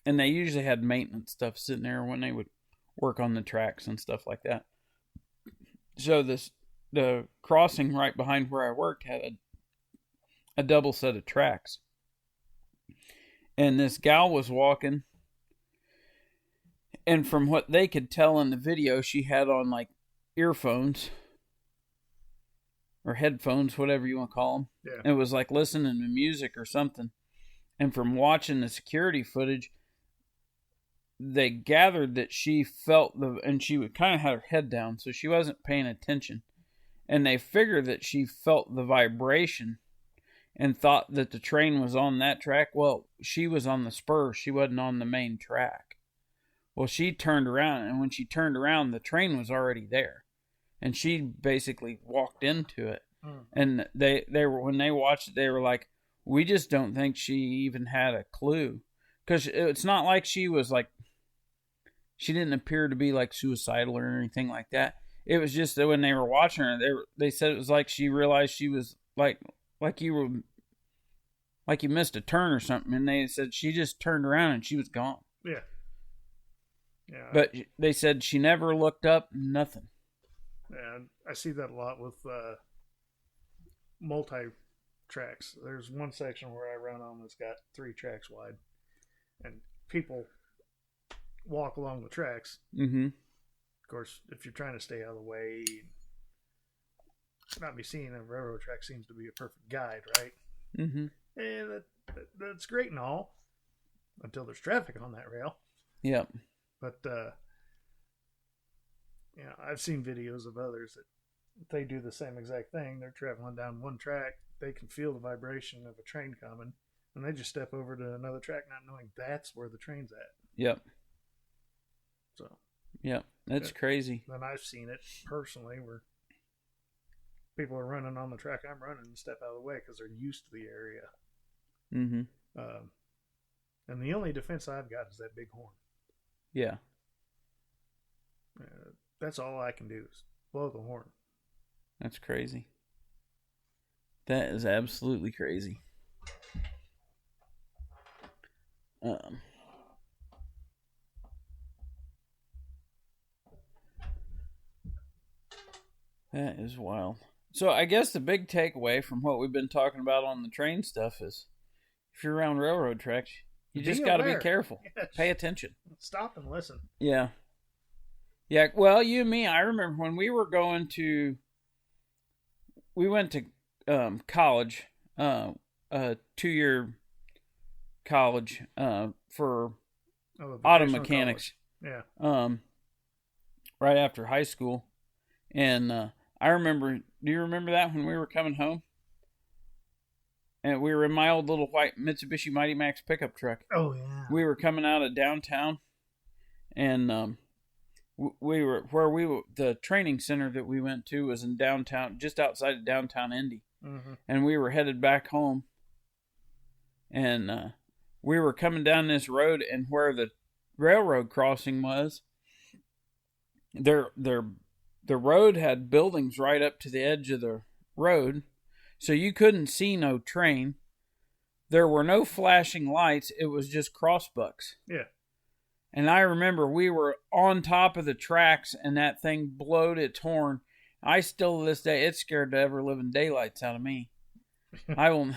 they usually had maintenance stuff sitting there when they would work on the tracks and stuff like that. So the crossing right behind where I worked had a double set of tracks. And this gal was walking, and from what they could tell in the video, she had on like earphones or headphones, whatever you want to call them. Yeah. It was like listening to music or something. And from watching the security footage, they gathered that she felt and she would kind of have her head down, so she wasn't paying attention. And they figured that she felt the vibration and thought that the train was on that track. Well, she was on the spur. She wasn't on the main track. Well, she turned around, and when she turned around, the train was already there. And she basically walked into it. And they were, when they watched it, they were like, we just don't think she even had a clue. Because it's not like she was like, she didn't appear to be like suicidal or anything like that. It was just that when they were watching her, they said it was like she realized she was like you missed a turn or something, and they said she just turned around and she was gone. Yeah. Yeah. But they said she never looked up, nothing. Yeah, I see that a lot with multi-tracks. There's one section where I run on that's got 3 tracks wide, and people walk along the tracks. Mm-hmm. Of course, if you're trying to stay out of the way, not be seeing a railroad track seems to be a perfect guide, right? Mm-hmm. And that's great and all, until there's traffic on that rail. Yep. But I've seen videos of others that they do the same exact thing. They're traveling down one track, they can feel the vibration of a train coming, and they just step over to another track, not knowing that's where the train's at. Yep. So. Yep. That's crazy. Then I've seen it personally where people are running on the track I'm running and step out of the way because they're used to the area. Mm-hmm. And the only defense I've got is that big horn. Yeah. That's all I can do is blow the horn. That's crazy. That is absolutely crazy. That is wild. So I guess the big takeaway from what we've been talking about on the train stuff is, if you're around railroad tracks, you just got to be careful. Yes. Pay attention. Stop and listen. Yeah. Yeah. Well, you and me, I remember when we were we went to college, a 2-year college for auto mechanics. College. Yeah. Right after high school, and I remember. Do you remember that when we were coming home? And we were in my old little white Mitsubishi Mighty Max pickup truck. Oh yeah. We were coming out of downtown, and the training center that we went to was in downtown, just outside of downtown Indy. Mm-hmm. And we were headed back home, and we were coming down this road, and where the railroad crossing was, the road had buildings right up to the edge of the road, so you couldn't see no train. There were no flashing lights. It was just crossbucks. Yeah. And I remember we were on top of the tracks, and that thing blowed its horn. I still, to this day, it's scared the ever living daylights out of me. I will.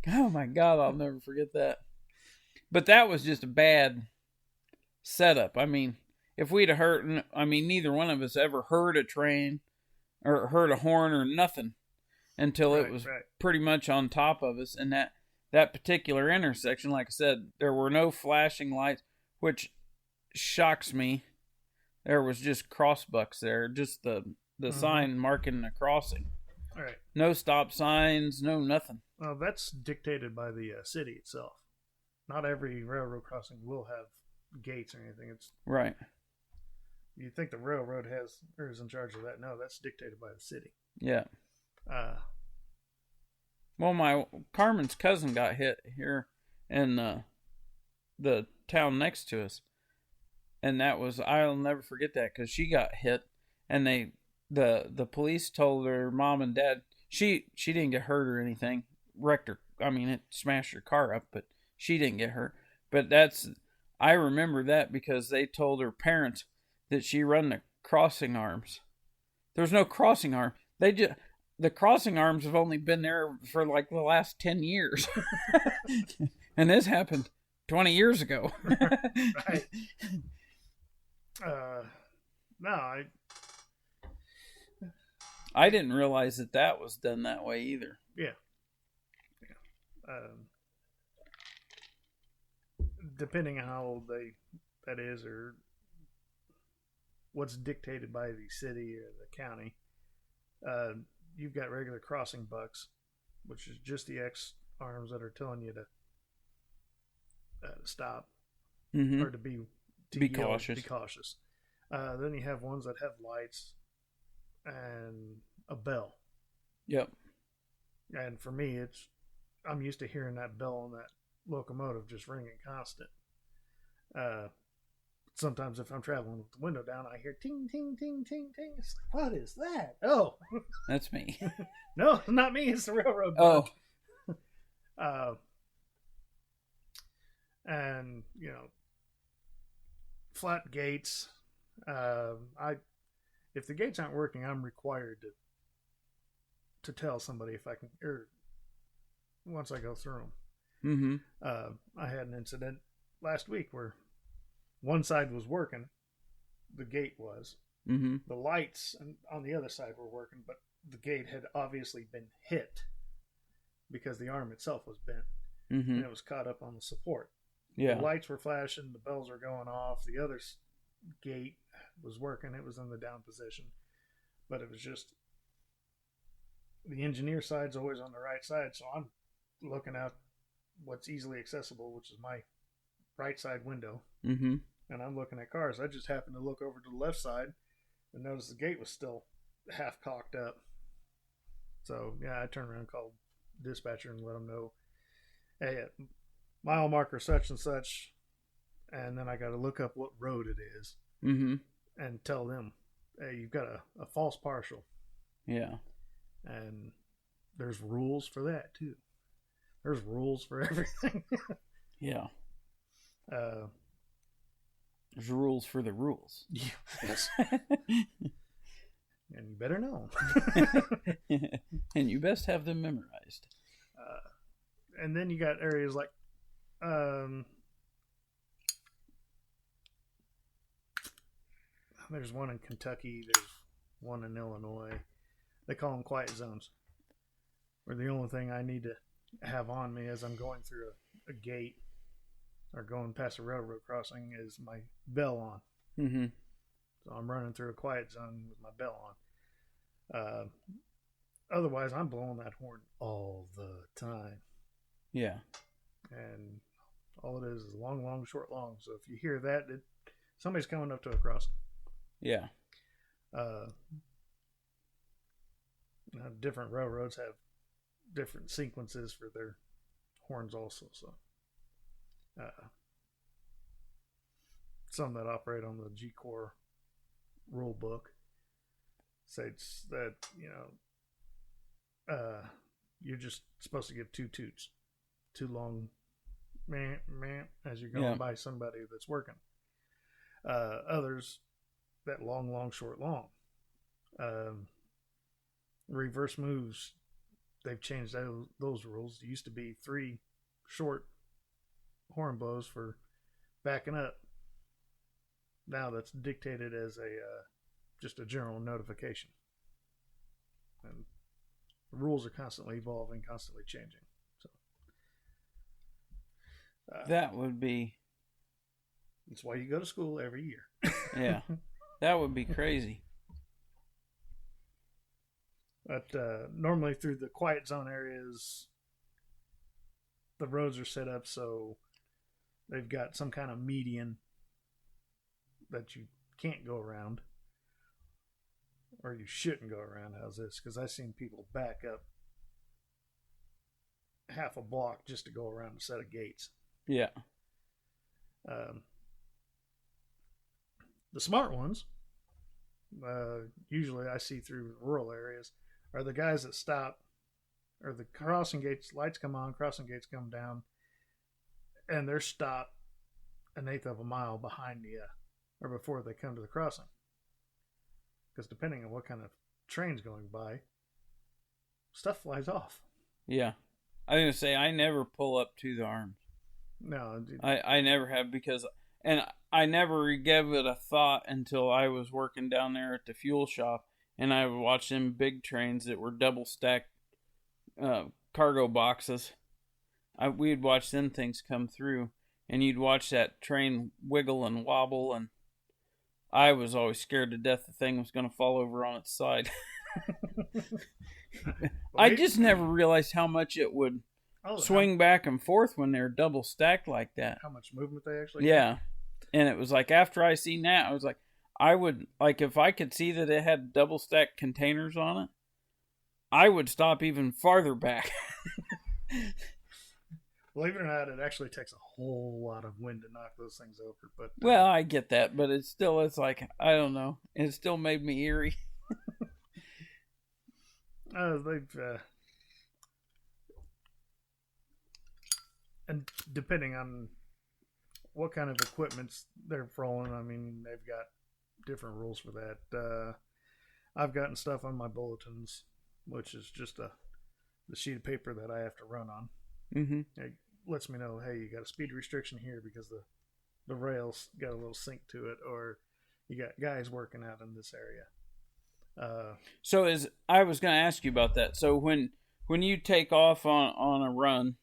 Oh my God, I'll never forget that. But that was just a bad setup. I mean, if we'd have heard, neither one of us ever heard a train or heard a horn or nothing until it was pretty much on top of us. And that particular intersection, like I said, there were no flashing lights, which shocks me. There was just crossbucks there, just the sign marking the crossing. All right. No stop signs, no nothing. Well, that's dictated by the city itself. Not every railroad crossing will have gates or anything. It's right. You think the railroad is in charge of that? No, that's dictated by the city. Yeah. Well, my Carmen's cousin got hit here in the town next to us, and I'll never forget that because she got hit, and the police told her mom and dad she didn't get hurt or anything, wrecked her. It smashed her car up, but she didn't get hurt. But I remember that because they told her parents that she run the crossing arms. There's no crossing arm. The crossing arms have only been there for like the last 10 years. And this happened 20 years ago. Right. No, I didn't realize that was done that way either. Yeah. Depending on how old that is or what's dictated by the city or the county, you've got regular crossing bucks, which is just the X arms that are telling you to stop or to be cautious. Be cautious. Then you have ones that have lights and a bell. Yep. And for me, I'm used to hearing that bell on that locomotive just ringing constant. Sometimes if I'm traveling with the window down, I hear ting, ting, ting, ting, ting. It's like, what is that? Oh. That's me. No, not me. It's the railroad. Oh. And, flat gates. If the gates aren't working, I'm required to tell somebody if I can, or once I go through them. Mm-hmm. I had an incident last week where one side was working, the gate was. Mm-hmm. The lights on the other side were working, but the gate had obviously been hit because the arm itself was bent, and it was caught up on the support. Yeah. The lights were flashing, the bells were going off, the other gate was working, it was in the down position, but it was just the engineer side's always on the right side, so I'm looking out what's easily accessible, which is my right side window, and I'm looking at cars. I just happened to look over to the left side and noticed the gate was still half cocked up. So yeah, I turned around and called dispatcher and let them know, hey, mile marker such and such, and then I got to look up what road it is, and tell them, hey, you've got a false partial. Yeah. And there's rules for that too. There's rules for everything. Yeah. uh, There's rules for the rules. yes. And you better know. And you best have them memorized. And then you got areas like there's one in Kentucky, there's one in Illinois. They call them quiet zones, where the only thing I need to have on me as I'm going through a gate or going past a railroad crossing is my bell on. Mm-hmm. So I'm running through a quiet zone with my bell on. Otherwise, I'm blowing that horn all the time. Yeah. And all it is long, long, short, long. So if you hear that, somebody's coming up to a crossing. Yeah. Different railroads have different sequences for their horns also. So some that operate on the G-Corps rule book states that, you're just supposed to give 2 toots. 2 long meh, meh, as you're going by somebody that's working. Others, that long, long, short, long. Reverse moves, they've changed those rules. It used to be 3 short horn blows for backing up. Now that's dictated as just a general notification. And the rules are constantly evolving, constantly changing. So that would be. That's why you go to school every year. Yeah, that would be crazy. But normally through the quiet zone areas, the roads are set up so they've got some kind of median that you can't go around, or you shouldn't go around. How's this? Because I've seen people back up half a block just to go around a set of gates. Yeah. The smart ones, usually I see through rural areas, are the guys that stop, or the crossing gates, lights come on, crossing gates come down, and they're stopped 1/8 of a mile behind the, or before they come to the crossing. Because depending on what kind of train's going by, stuff flies off. Yeah. I was going to say, I never pull up to the arms. No. I never have, because, and I never gave it a thought until I was working down there at the fuel shop, and I would watch them big trains that were double stacked cargo boxes. We'd watch them things come through, and you'd watch that train wiggle and wobble, and I was always scared to death the thing was going to fall over on its side. I just never realized how much it would swing back and forth when they're double stacked like that. How much movement they actually have. And it was like, after I seen that, I was like, I would, like, if I could see that it had double stacked containers on it, I would stop even farther back. Believe it or not, it actually takes a whole lot of wind to knock those things over. But well, I get that, but it's like, I don't know. It still made me eerie. And depending on what kind of equipments they're rolling, I mean, they've got different rules for that. I've gotten stuff on my bulletins, which is just the sheet of paper that I have to run on. Mm-hmm. It lets me know, hey, you got a speed restriction here because the rails got a little sink to it, or you got guys working out in this area. So I was going to ask you about that. So when you take off on a run,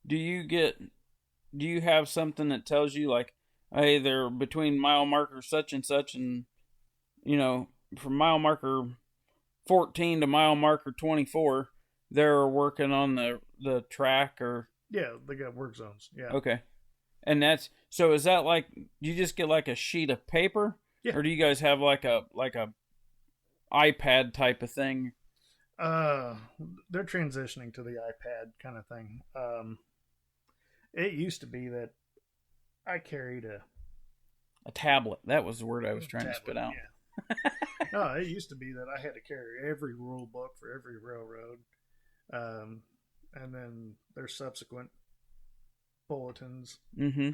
do you have something that tells you, like, hey, they're between mile marker such and such, and, you know, from mile marker 14 to mile marker 24, they're working on the track? Or yeah, they got work zones. Yeah. Okay. And so is that like, do you just get like a sheet of paper? Yeah. Or do you guys have like a iPad type of thing? They're transitioning to the iPad kind of thing. It used to be that I carried a tablet. That was the word I was trying to spit out. Yeah. No, it used to be that I had to carry every rule book for every railroad. And then there's subsequent bulletins. Mm-hmm.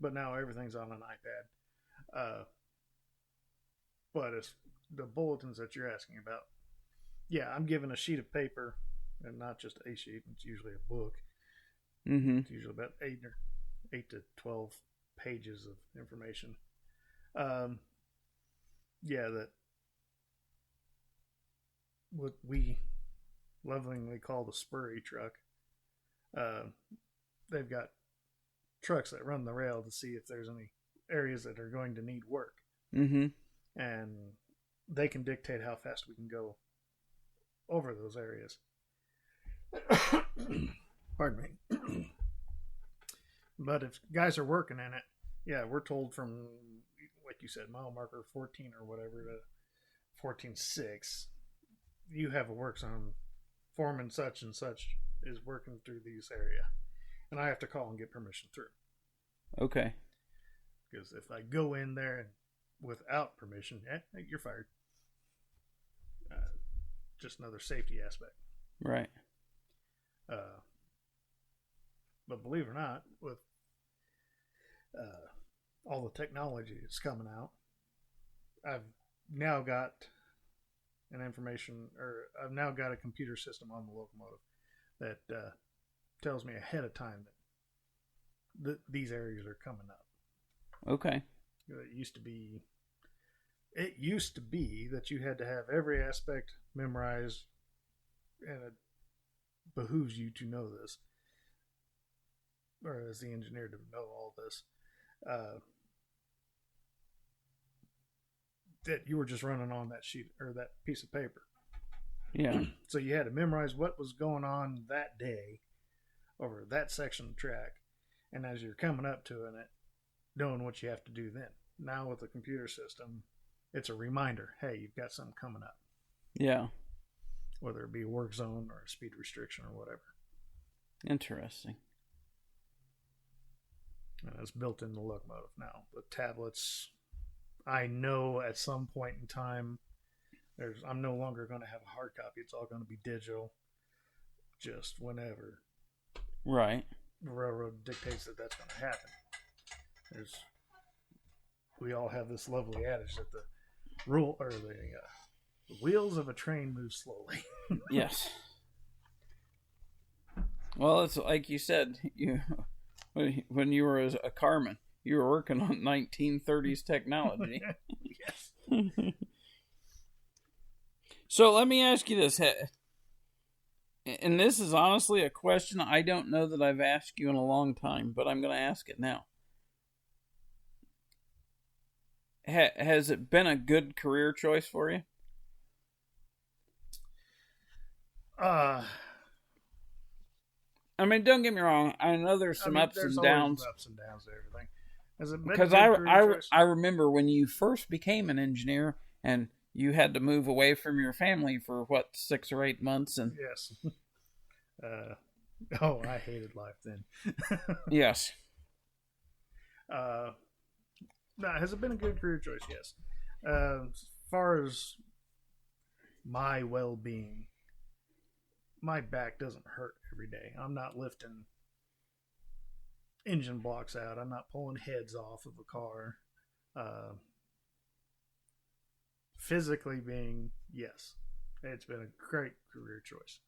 But now everything's on an iPad. But it's the bulletins that you're asking about. Yeah, I'm given a sheet of paper, and not just a sheet. It's usually a book. Mm-hmm. It's usually about 8 to 12 pages of information. Yeah, that what we lovingly call the Spurry truck. They've got trucks that run the rail to see if there's any areas that are going to need work. Mm-hmm. And they can dictate how fast we can go over those areas. Pardon me. But if guys are working in it, yeah, we're told from, like you said, mile marker 14 or whatever to 14.6, you have a work zone. Foreman such and such is working through this area. And I have to call and get permission through. Okay. Because if I go in there and without permission, you're fired. Just another safety aspect. Right. But believe it or not, with all the technology that's coming out, I've now got I've now got a computer system on the locomotive that tells me ahead of time that these areas are coming up. Okay. It used to be that you had to have every aspect memorized, and it behooves you to know this, or as the engineer to know all this, that you were just running on that sheet or that piece of paper. Yeah. So you had to memorize what was going on that day over that section of track, and as you're coming up to it, knowing what you have to do then. Now with the computer system, it's a reminder. Hey, you've got something coming up. Yeah. Whether it be a work zone or a speed restriction or whatever. Interesting. And it's built in the locomotive now. The tablets, I know at some point in time, I'm no longer going to have a hard copy. It's all going to be digital. Just whenever. Right. The railroad dictates that that's going to happen. We all have this lovely adage that the wheels of a train move slowly. Yes. Well, it's like you said, when you were a carman, you were working on 1930s technology. Yes. So let me ask you this, and this is honestly a question I don't know that I've asked you in a long time, but I'm going to ask it now. Has it been a good career choice for you? I mean, don't get me wrong. I know there's some ups and downs. Ups and downs to everything. Because I remember when you first became an engineer and you had to move away from your family for 6 or 8 months, and yes. I hated life then. Yes. Has it been a good career choice? Yes. As far as my well-being, my back doesn't hurt every day. I'm not lifting engine blocks out. I'm not pulling heads off of a car. Physically being, yes, it's been a great career choice.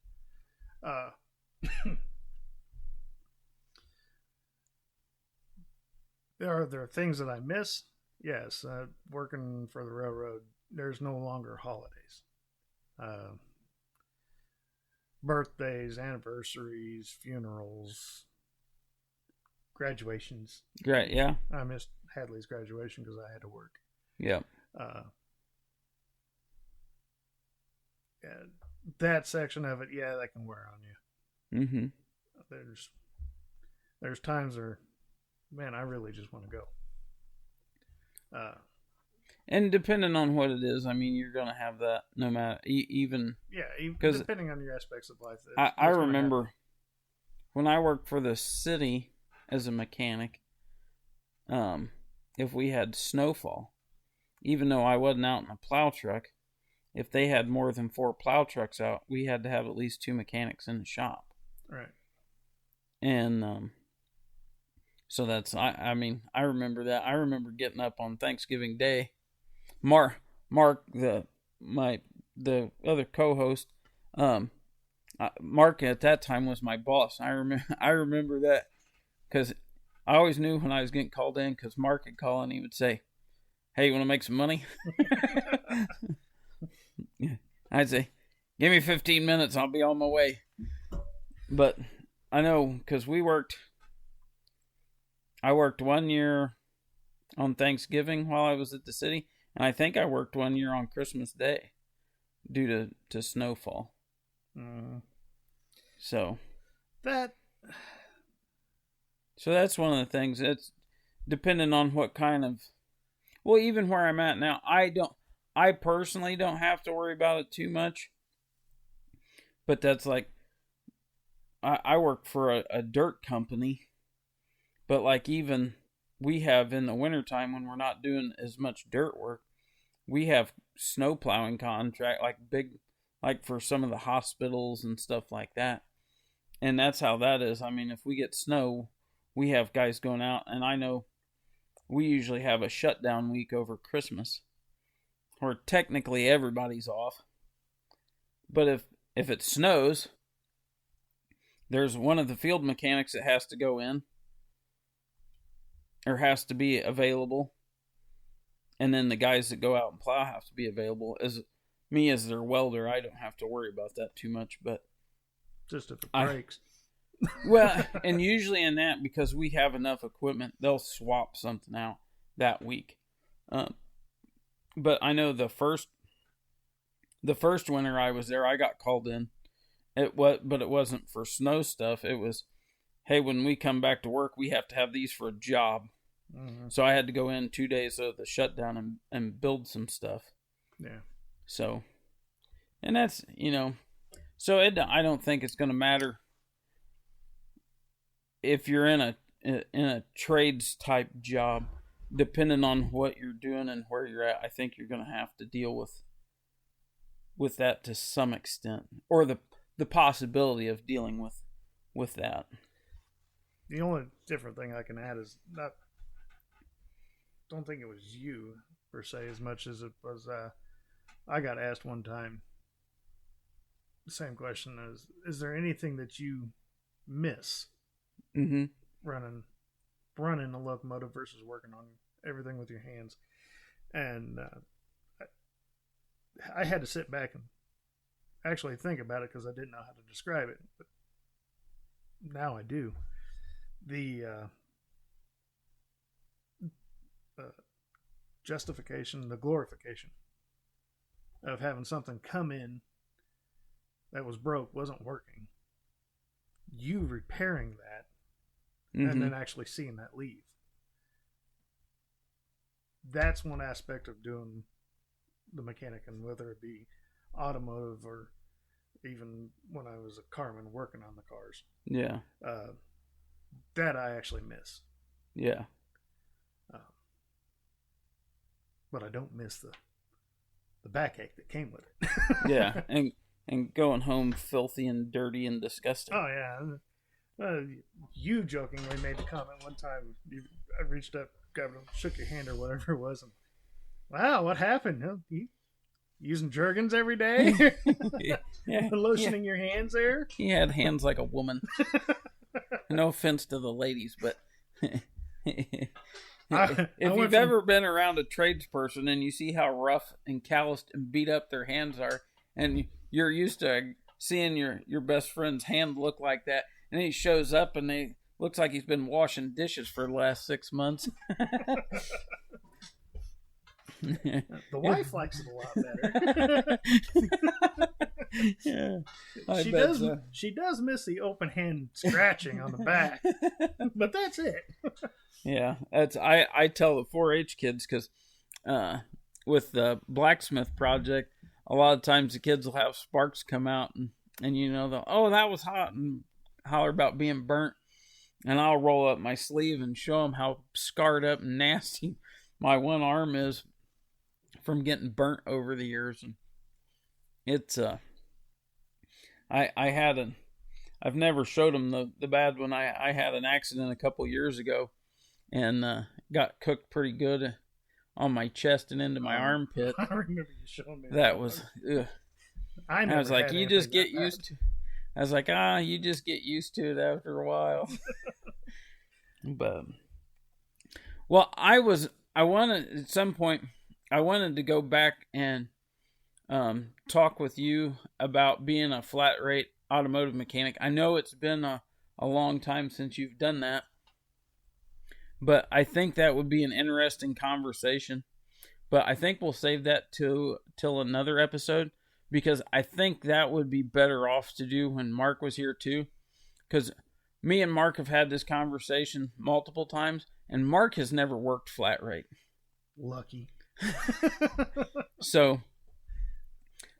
There are things that I miss. Yes, working for the railroad, there's no longer holidays. Birthdays, anniversaries, funerals, graduations. Great, yeah. I missed Hadley's graduation because I had to work. Yeah. That section of it, yeah, that can wear on you. Mm-hmm. There's times where, man, I really just want to go. And depending on what it is, I mean, you're going to have that no matter, even... Yeah, depending on your aspects of life. I remember when I worked for the city as a mechanic, if we had snowfall, even though I wasn't out in a plow truck, if they had more than 4 plow trucks out, we had to have at least 2 mechanics in the shop. Right. And so that's I mean, I remember that. I remember getting up on Thanksgiving Day. Mark, the other co-host, Mark at that time was my boss. I remember that because I always knew when I was getting called in, because Mark would call and he would say, "Hey, you want to make some money?" I'd say, "Give me 15 minutes, I'll be on my way." But I know, because I worked 1 year on Thanksgiving while I was at the city, and I think I worked 1 year on Christmas Day due to snowfall. So that's one of the things. It's depending on what kind of, well, even where I'm at now, I personally don't have to worry about it too much. But that's like, I work for a dirt company, but like even we have in the wintertime when we're not doing as much dirt work, we have snow plowing contract, like big, like for some of the hospitals and stuff like that. And that's how that is. I mean, if we get snow, we have guys going out, and I know we usually have a shutdown week over Christmas, where technically everybody's off. But if it snows, there's one of the field mechanics that has to go in, or has to be available, and then the guys that go out and plow have to be available. As their welder, I don't have to worry about that too much, but just if it breaks. Well, and usually in that, because we have enough equipment, they'll swap something out that week. But I know the first winter I was there, I got called in. But it wasn't for snow stuff. It was, hey, when we come back to work, we have to have these for a job. Mm-hmm. So I had to go in 2 days of the shutdown and build some stuff. Yeah. So, and that's, so I don't think it's going to matter if you're in a trades type job, depending on what you're doing and where you're at. I think you're going to have to deal with that to some extent, or the possibility of dealing with that. The only different thing I can add is not, don't think it was you per se as much as it was. I got asked one time the same question: is there anything that you miss? Mm-hmm. running a locomotive versus working on everything with your hands. And I had to sit back and actually think about it, because I didn't know how to describe it, but now I do. The justification, the glorification of having something come in that was broke, wasn't working, you repairing that, mm-hmm. and then actually seeing that leave. That's one aspect of doing the mechanic, and whether it be automotive or even when I was a carman working on the cars. Yeah. That I actually miss. Yeah. But I don't miss the backache that came with it. Yeah, and going home filthy and dirty and disgusting. Oh, yeah. You jokingly made the comment one time. I reached up, shook your hand or whatever it was, and wow, what happened? You using Jergens every day? Yeah. Lotioning your hands there? He had hands like a woman. No offense to the ladies, but if you've ever been around a tradesperson and you see how rough and calloused and beat up their hands are, and you're used to seeing your best friend's hand look like that, and he shows up and he looks like he's been washing dishes for the last 6 months. The wife likes it a lot better. Yeah, she does miss the open hand scratching on the back, but that's it. Yeah, I tell the 4-H kids, because with the blacksmith project, a lot of times the kids will have sparks come out, and they'll, oh, that was hot, and holler about being burnt, and I'll roll up my sleeve and show them how scarred up and nasty my one arm is from getting burnt over the years. And it's I've never showed them the bad one. I had an accident a couple years ago, and got cooked pretty good on my chest and into my armpit. I remember you showing me that. Was ugh. I was like, you just get used to. I was like, you just get used to it after a while. But I wanted at some point, I wanted to go back and talk with you about being a flat rate automotive mechanic. I know it's been a long time since you've done that, but I think that would be an interesting conversation. But I think we'll save that till another episode, because I think that would be better off to do when Mark was here too. Because me and Mark have had this conversation multiple times, and Mark has never worked flat rate. Lucky. So,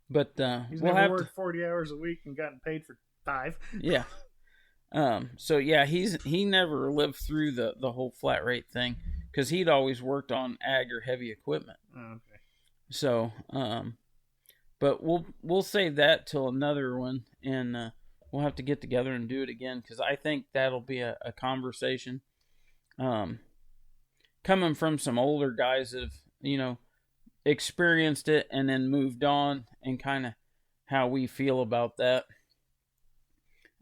but he's never worked 40 hours a week and gotten paid for 5. Yeah. So yeah, he never lived through the whole flat rate thing, because he'd always worked on ag or heavy equipment. Oh, okay. So, but we'll save that till another one, and we'll have to get together and do it again, because I think that'll be a conversation. Coming from some older guys that have, experienced it and then moved on, and kind of how we feel about that.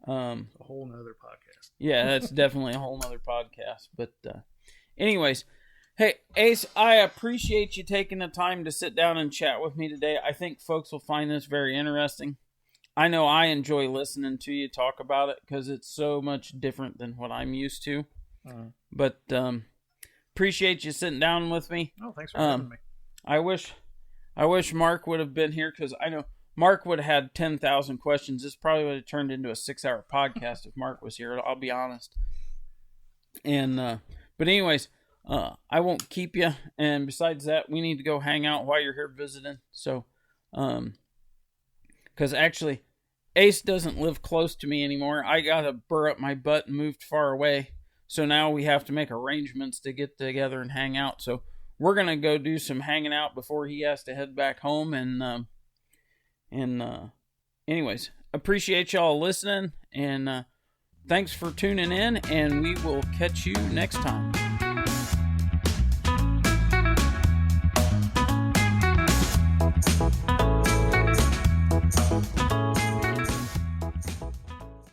A whole nother podcast. Yeah, that's definitely a whole nother podcast. But anyways, hey, Ace, I appreciate you taking the time to sit down and chat with me today. I think folks will find this very interesting. I know I enjoy listening to you talk about it, because it's so much different than what I'm used to. But appreciate you sitting down with me. Oh, thanks for having me. I wish Mark would have been here, because I know Mark would have had 10,000 questions. This probably would have turned into a 6-hour podcast if Mark was here, I'll be honest. And but anyways, I won't keep you. And besides that, we need to go hang out while you're here visiting. So, because actually, Ace doesn't live close to me anymore. I got to burr up my butt and moved far away. So now we have to make arrangements to get together and hang out. So we're going to go do some hanging out before he has to head back home. And anyways, appreciate y'all listening. And thanks for tuning in. And we will catch you next time.